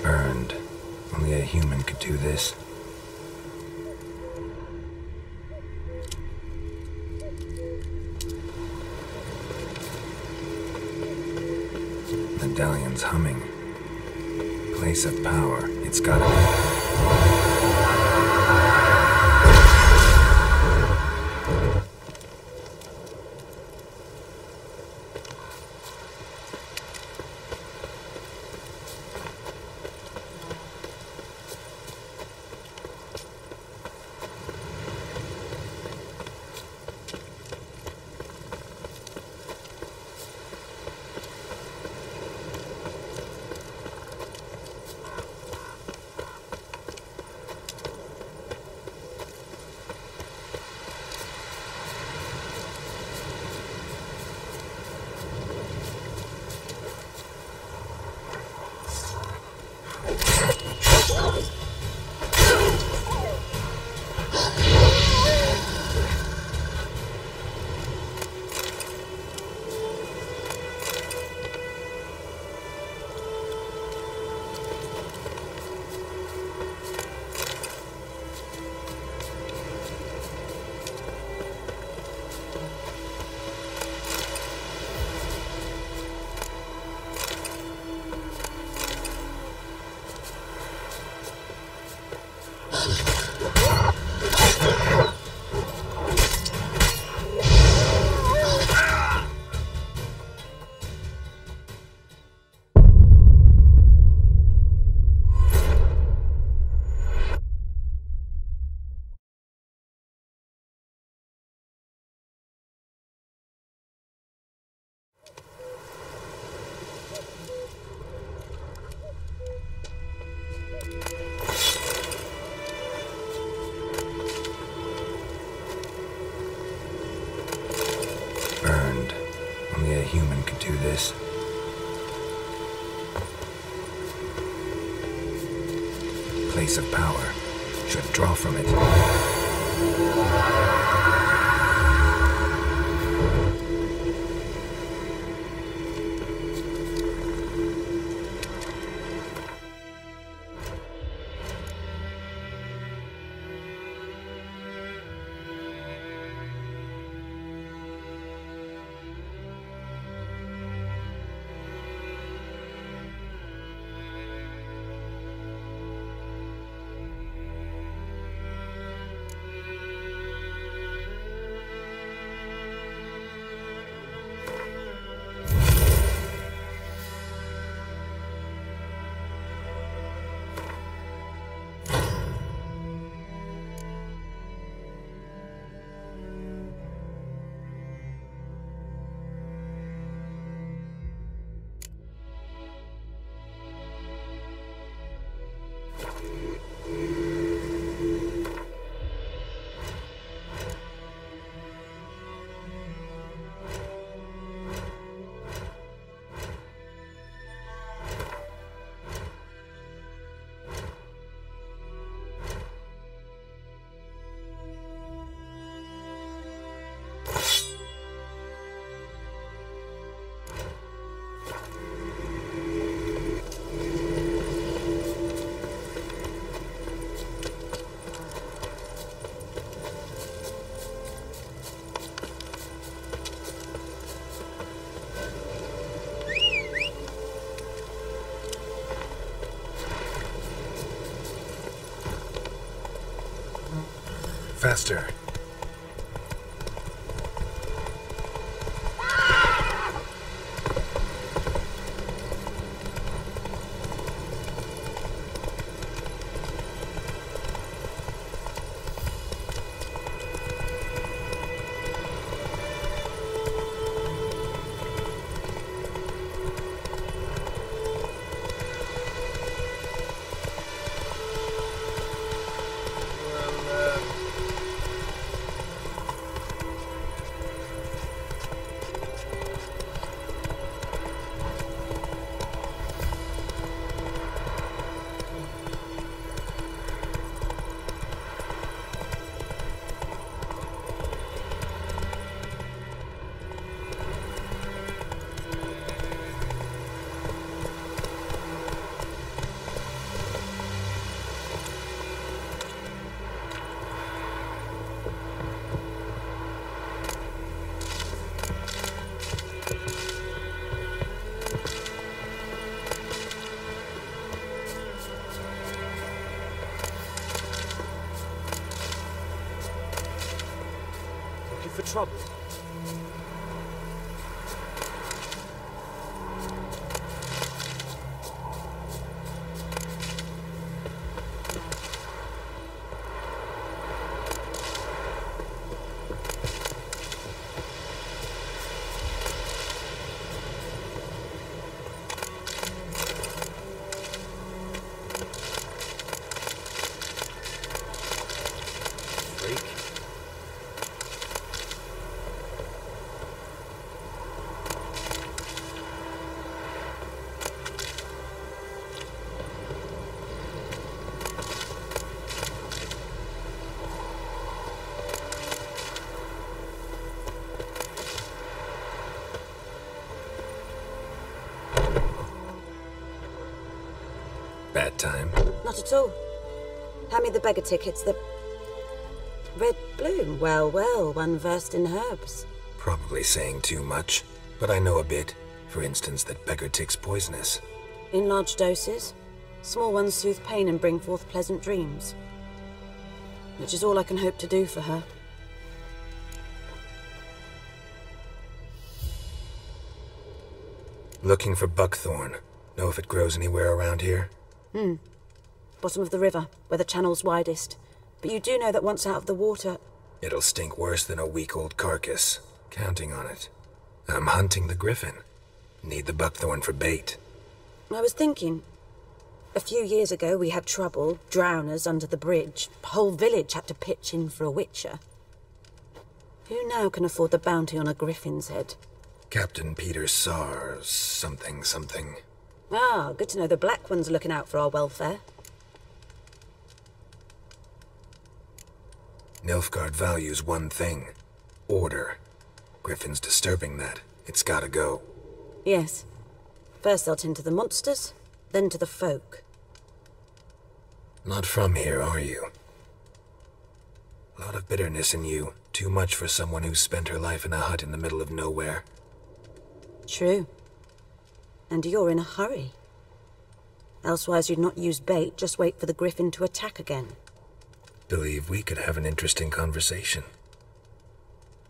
Burned. Only a human could do this. Medallion's humming. Place of power. It's gotta be. do this. Place of power. Should draw from it. Faster. For trouble. Bad time. Not at all. Hand me the beggar tickets. The red bloom. Well, well, one versed in herbs. Probably saying too much, but I know a bit. For instance, that beggar tick's poisonous. In large doses. Small ones soothe pain and bring forth pleasant dreams. Which is all I can hope to do for her. Looking for buckthorn. Know if it grows anywhere around here? Bottom of the river, where the channel's widest. But you do know that once out of the water... It'll stink worse than a week-old carcass. Counting on it. I'm hunting the griffin. Need the buckthorn for bait. I was thinking... A few years ago we had trouble, drowners under the bridge. The whole village had to pitch in for a witcher. Who now can afford the bounty on a griffin's head? Captain Peter Sars, something. Ah, good to know the Black One's looking out for our welfare. Nilfgaard values one thing. Order. Griffin's disturbing that. It's gotta go. Yes. First they'll tend to the monsters, then to the folk. Not from here, are you? A lot of bitterness in you. Too much for someone who's spent her life in a hut in the middle of nowhere. True. And you're in a hurry. Elsewise you'd not use bait, just wait for the griffin to attack again. Believe we could have an interesting conversation.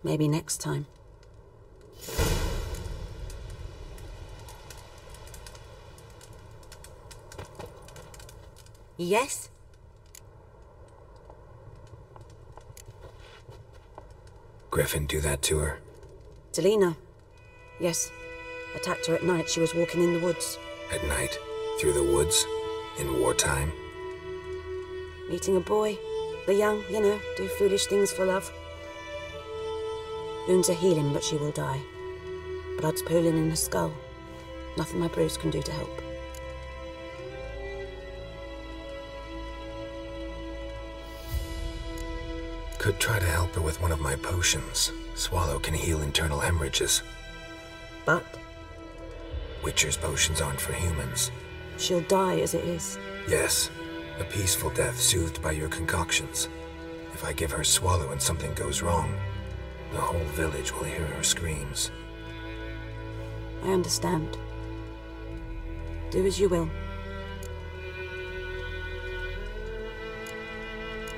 Maybe next time. Yes? Griffin do that to her? Delina. Yes. Attacked her at night. She was walking in the woods. At night? Through the woods? In wartime? Meeting a boy. The young, you know, do foolish things for love. Wounds are healing, but she will die. Blood's pooling in her skull. Nothing my bruise can do to help. Could try to help her with one of my potions. Swallow can heal internal hemorrhages. But? Witcher's potions aren't for humans. She'll die as it is. Yes. A peaceful death soothed by your concoctions. If I give her Swallow and something goes wrong, the whole village will hear her screams. I understand. Do as you will.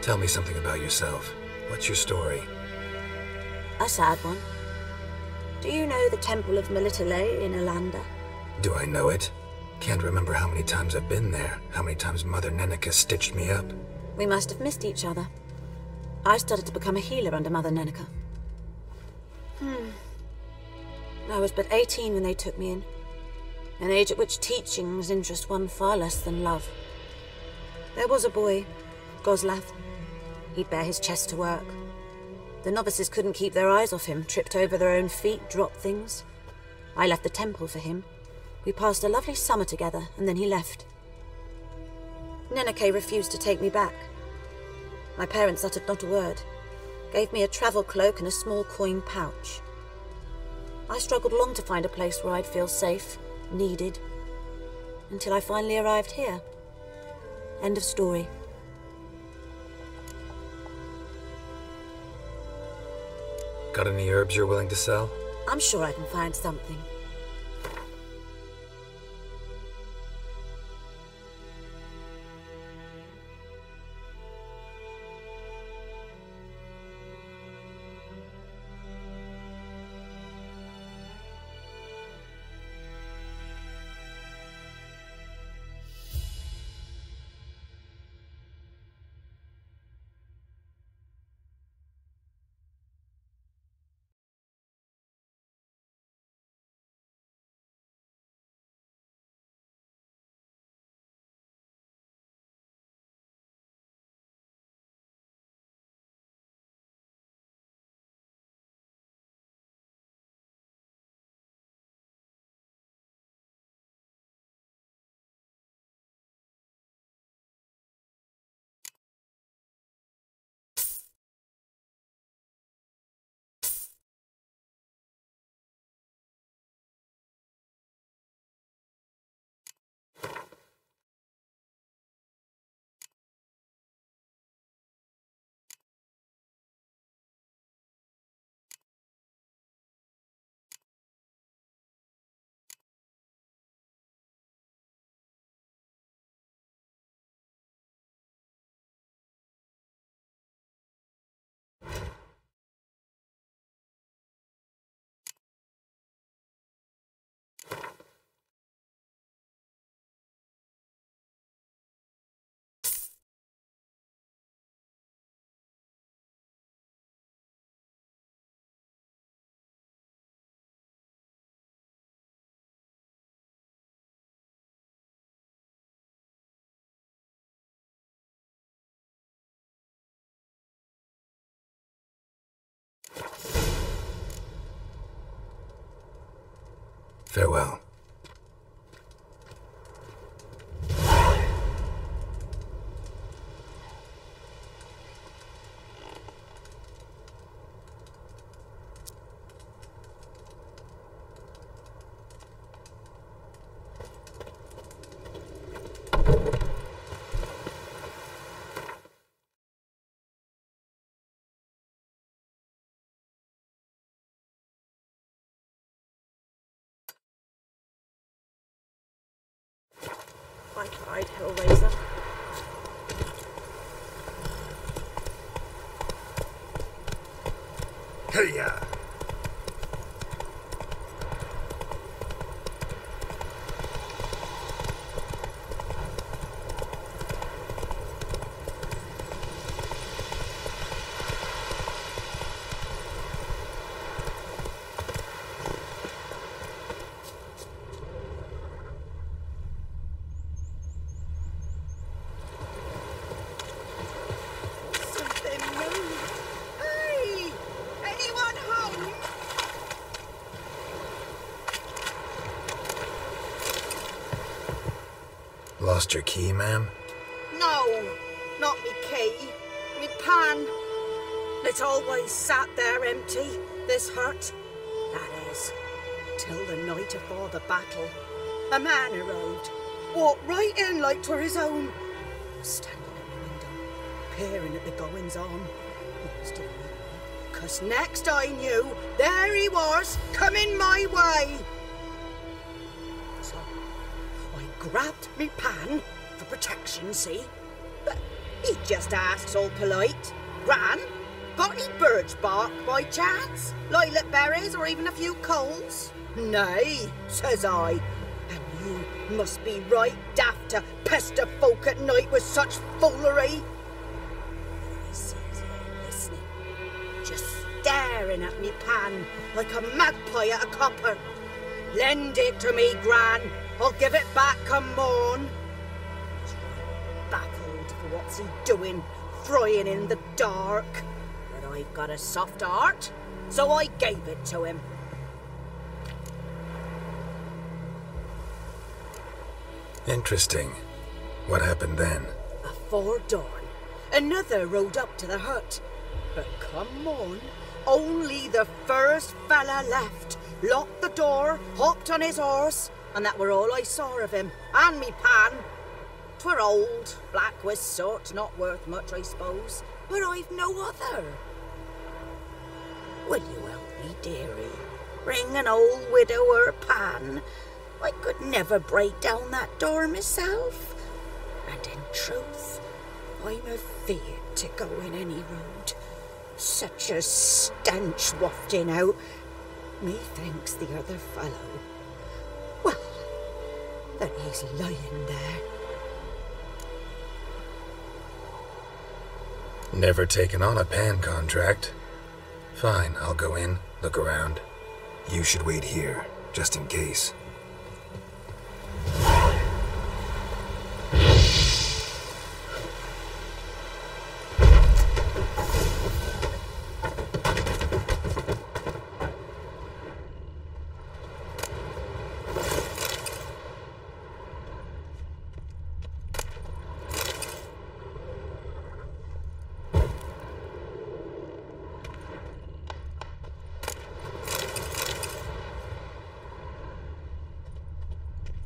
Tell me something about yourself. What's your story? A sad one. Do you know the Temple of Melitele in Alanda? Do I know it? Can't remember how many times I've been there, how many times Mother Neneka stitched me up. We must have missed each other. I started to become a healer under Mother Neneka. I was but 18 when they took me in. An age at which teachings interest one far less than love. There was a boy, Goslath. He'd bare his chest to work. The novices couldn't keep their eyes off him, tripped over their own feet, dropped things. I left the temple for him. We passed a lovely summer together, and then he left. Neneke refused to take me back. My parents uttered not a word, gave me a travel cloak and a small coin pouch. I struggled long to find a place where I'd feel safe, needed, until I finally arrived here. End of story. Got any herbs you're willing to sell? I'm sure I can find something. Farewell. I cried, Hellraiser. Hey-ya! Hey! Anyone home? Lost your key, ma'am? No, not me key. Me pan. It's always sat there empty, this hut. That is, till the night afore the battle. A man arrived, walked right in like 'twere his own. Was standing at the window, peering at the goings-on. He was doing me, 'cause next I knew, there he was, coming my way. So, I grabbed me pan, for protection, see? But he just asks all polite, Gran, got any birch bark by chance? Lilac berries or even a few coals? Nay, says I, and you must be right daft to pester folk at night with such foolery. He sees me listening, just staring at me pan like a magpie at a copper. Lend it to me, Gran. I'll give it back come morn. He's right baffled for what's he doing, frying in the dark. But I've got a soft heart, so I gave it to him. Interesting. What happened then? Afore dawn, another rode up to the hut. But come on, only the first fella left, locked the door, hopped on his horse, and that were all I saw of him, and me pan. 'Twere old, black with soot, not worth much, I suppose, but I've no other. Will you help me, dearie? Bring an old widower pan. I could never break down that door myself. And in truth, I'm afeard to go in any road. Such a stench wafting out. Methinks the other fellow, well, that he's lying there. Never taken on a pan contract. Fine, I'll go in, look around. You should wait here, just in case.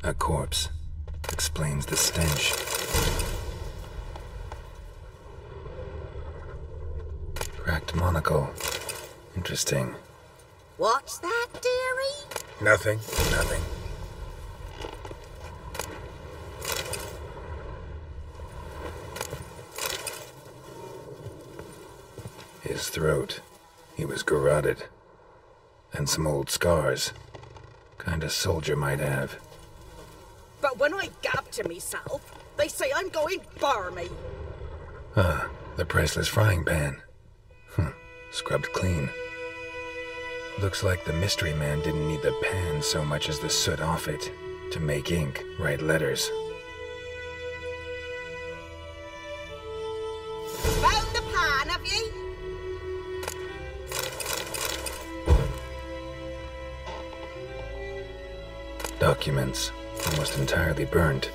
A corpse. Explains the stench. Cracked monocle. Interesting. What's that, dearie? Nothing. Nothing. His throat. He was garroted. And some old scars. Kinda soldier might have. But when I gab to myself, they say I'm going barmy. Ah, the priceless frying pan. Scrubbed clean. Looks like the mystery man didn't need the pan so much as the soot off it to make ink, write letters. Found the pan, have ye? Documents, almost entirely burned.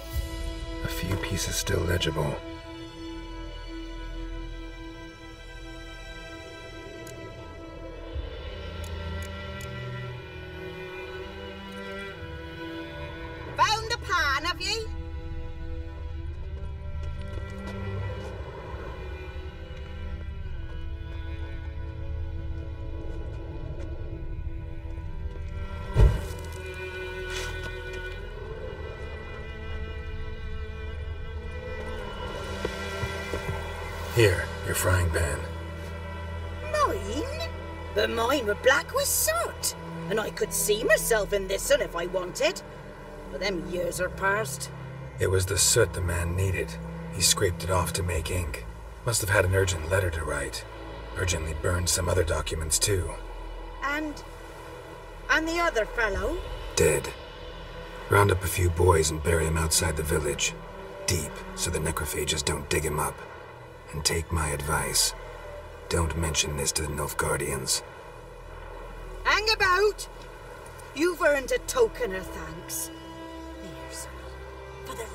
A few pieces still legible. Found the pan, have ye? Here, your frying pan. Mine? But mine were black with soot, and I could see myself in this one if I wanted. But them years are past. It was the soot the man needed. He scraped it off to make ink. Must have had an urgent letter to write. Urgently burned some other documents too. And the other fellow? Dead. Round up a few boys and bury him outside the village. Deep, so the necrophages don't dig him up. And take my advice. Don't mention this to the Nilfgaardians. Hang about! You've earned a token of thanks. Here, son, for the road.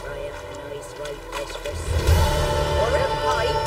I have a nice white mistress. Or a pipe.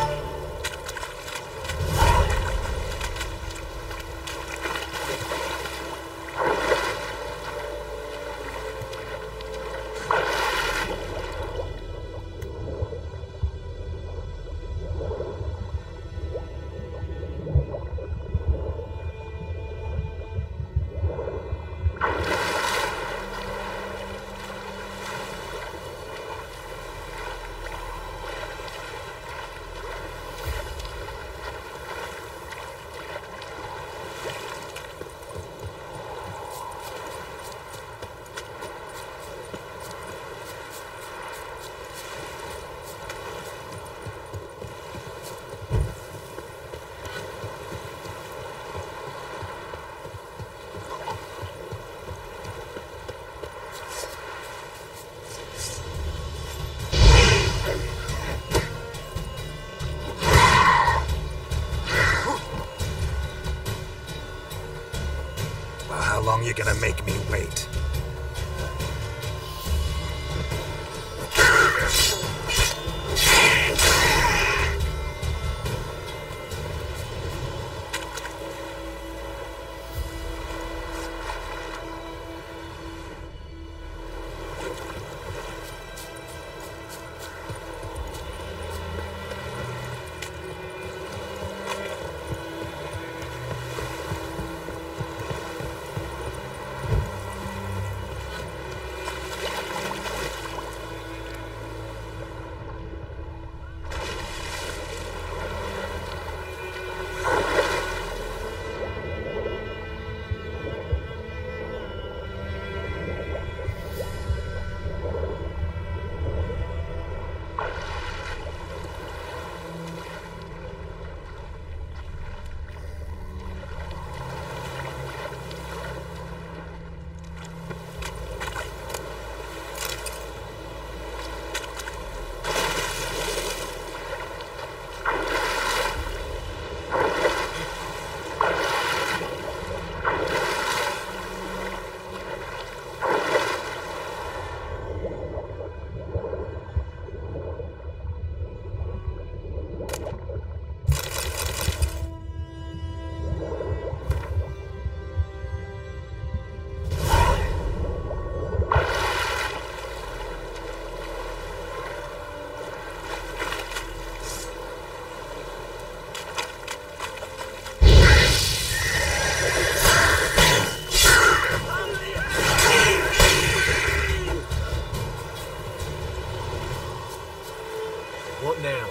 How long you gonna make me wait? What now?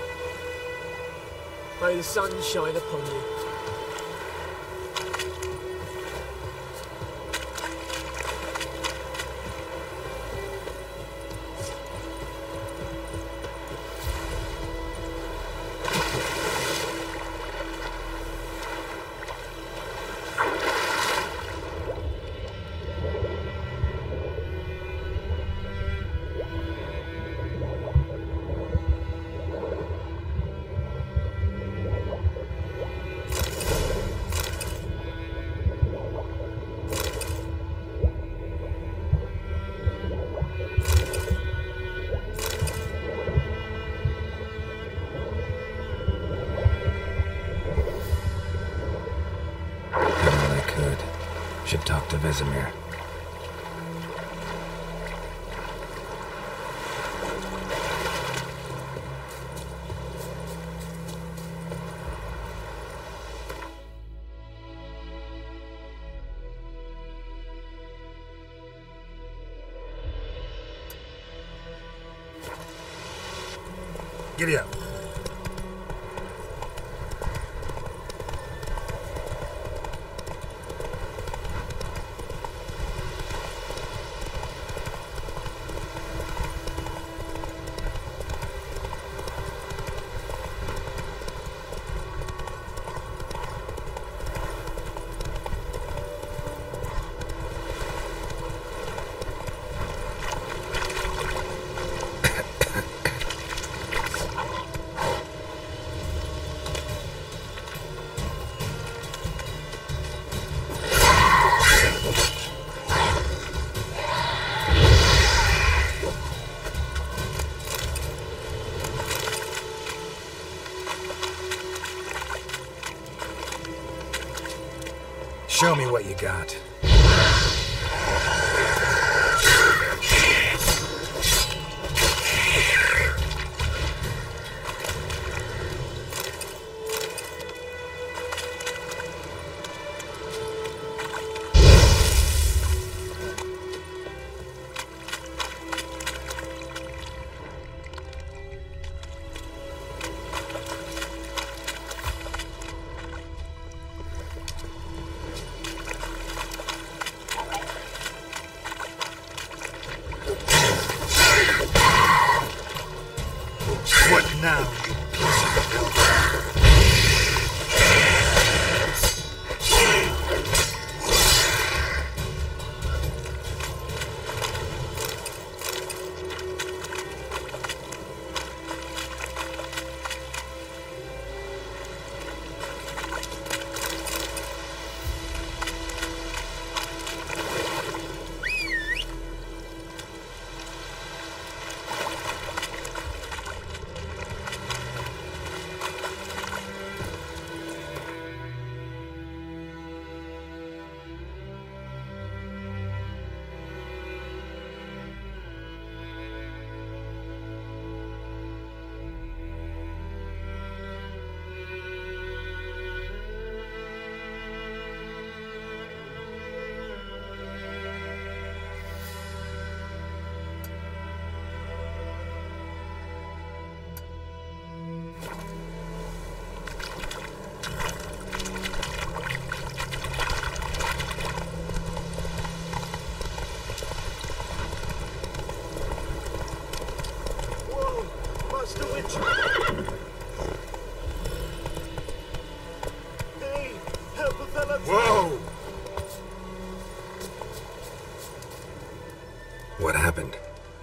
May the sun shine upon you. Vesemir. Giddy up. Show me what you got. What now, you piece of filth? Whoa! What happened?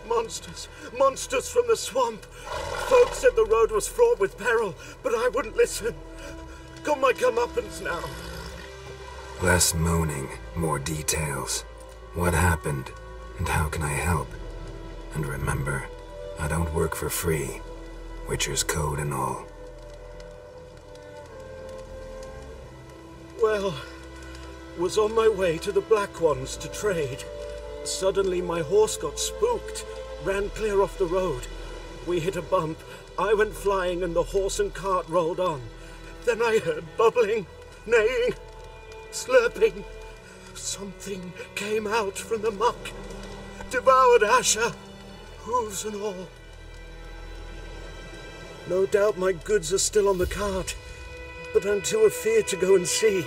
Monsters! Monsters from the swamp! Folks said the road was fraught with peril, but I wouldn't listen. Got my comeuppance now. Less moaning, more details. What happened, and how can I help? And remember, I don't work for free. Witcher's code and all. Well, was on my way to the Black Ones to trade. Suddenly my horse got spooked, ran clear off the road. We hit a bump, I went flying and the horse and cart rolled on. Then I heard bubbling, neighing, slurping. Something came out from the muck, devoured Asher, hooves and all. No doubt my goods are still on the cart, but I'm too afeard to go and see.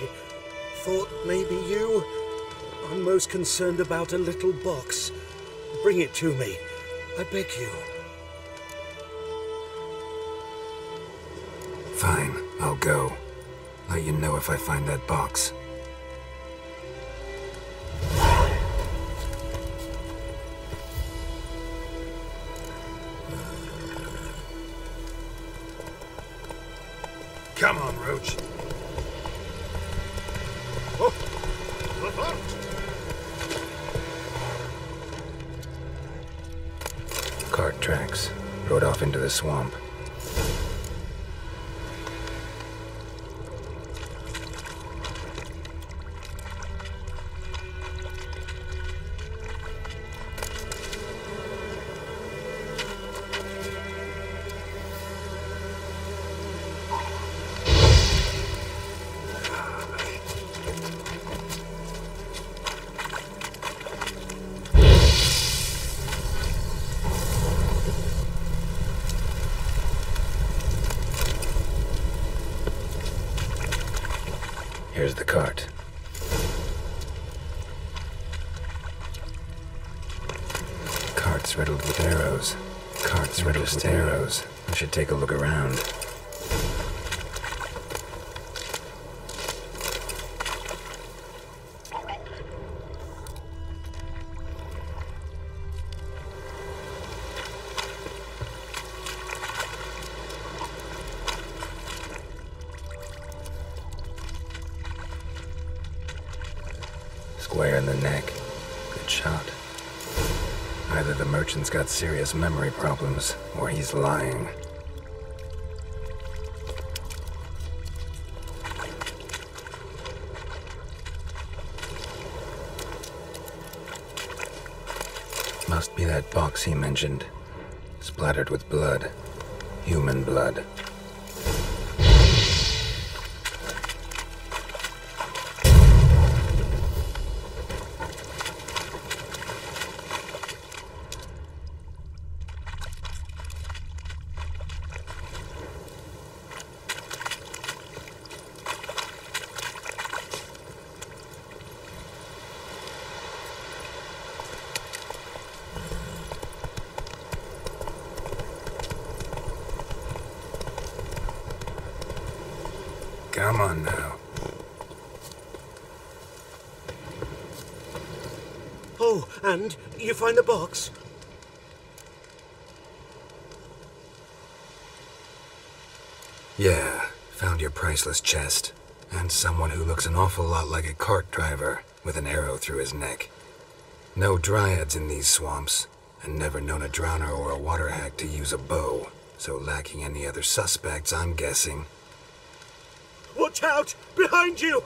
Thought maybe you. I'm most concerned about a little box. Bring it to me, I beg you. Fine, I'll go. Let you know if I find that box. Come on, Roach. Oh, look out! Cart tracks. Rode off into the swamp. There's the cart. Cart's riddled with arrows. Cart's riddled with arrows. I should take a look around. Square in the neck. Good shot. Either the merchant's got serious memory problems, or he's lying. Must be that box he mentioned. Splattered with blood. Human blood. Come on now. Oh, and you find the box? Yeah, found your priceless chest. And someone who looks an awful lot like a cart driver with an arrow through his neck. No dryads in these swamps, and never known a drowner or a water hag to use a bow. So lacking any other suspects, I'm guessing. Watch out! Behind you!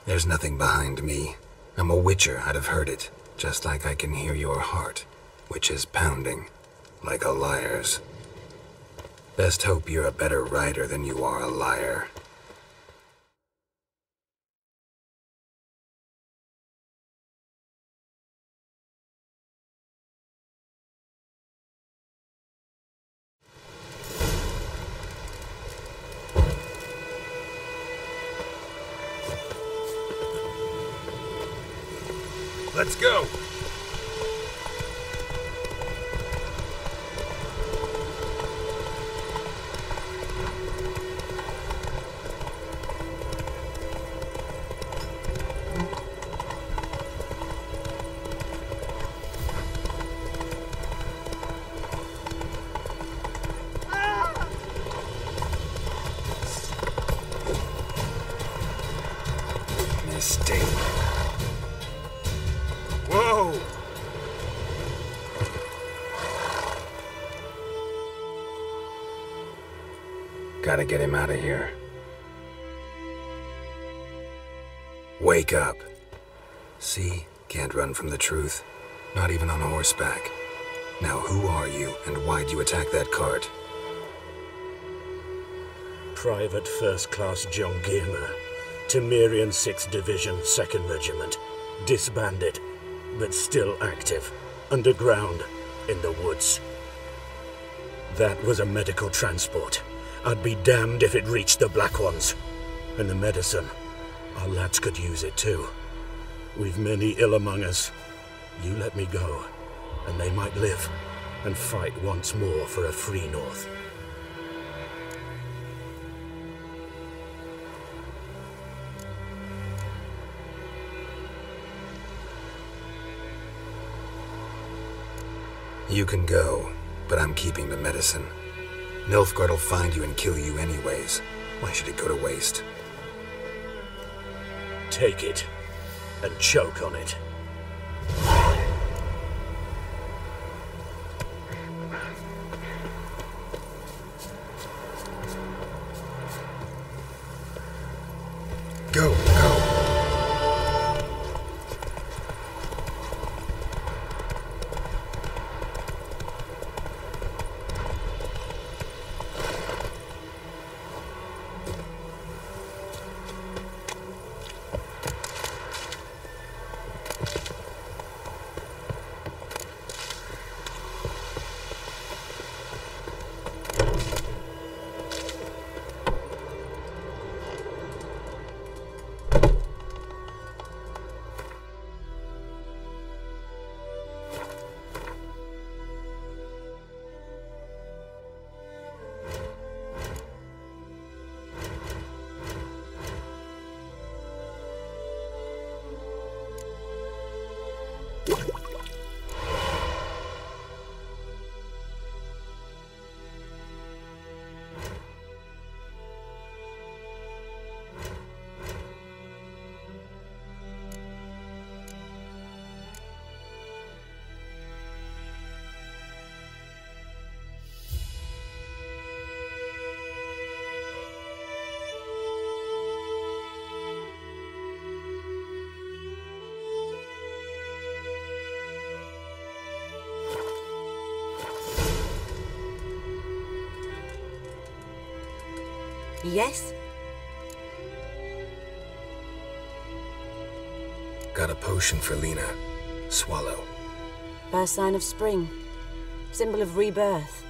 There's nothing behind me. I'm a witcher, I'd have heard it. Just like I can hear your heart, which is pounding, like a liar's. Best hope you're a better rider than you are a liar. Let's go! Mistake. Whoa! Gotta get him out of here. Wake up. See? Can't run from the truth. Not even on horseback. Now who are you, and why'd you attack that cart? Private First Class John Gilmer, Temerian 6th Division, 2nd Regiment. Disbanded, but still active. Underground, in the woods. That was a medical transport. I'd be damned if it reached the Black Ones. And the medicine, our lads could use it too. We've many ill among us. You let me go, and they might live, and fight once more for a free North. You can go, but I'm keeping the medicine. Nilfgaard will find you and kill you anyways. Why should it go to waste? Take it, and choke on it. Go, go. Yes? Got a potion for Lena. Swallow. First sign of spring. Symbol of rebirth.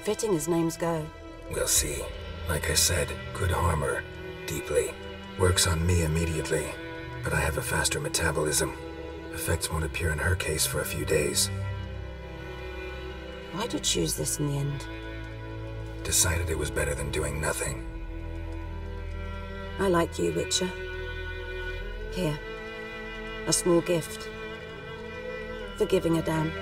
Fitting as names go. We'll see. Like I said, could harm her. Deeply. Works on me immediately, but I have a faster metabolism. Effects won't appear in her case for a few days. Why'd you choose this in the end? Decided it was better than doing nothing. I like you, Witcher. Here. A small gift. For giving a damn.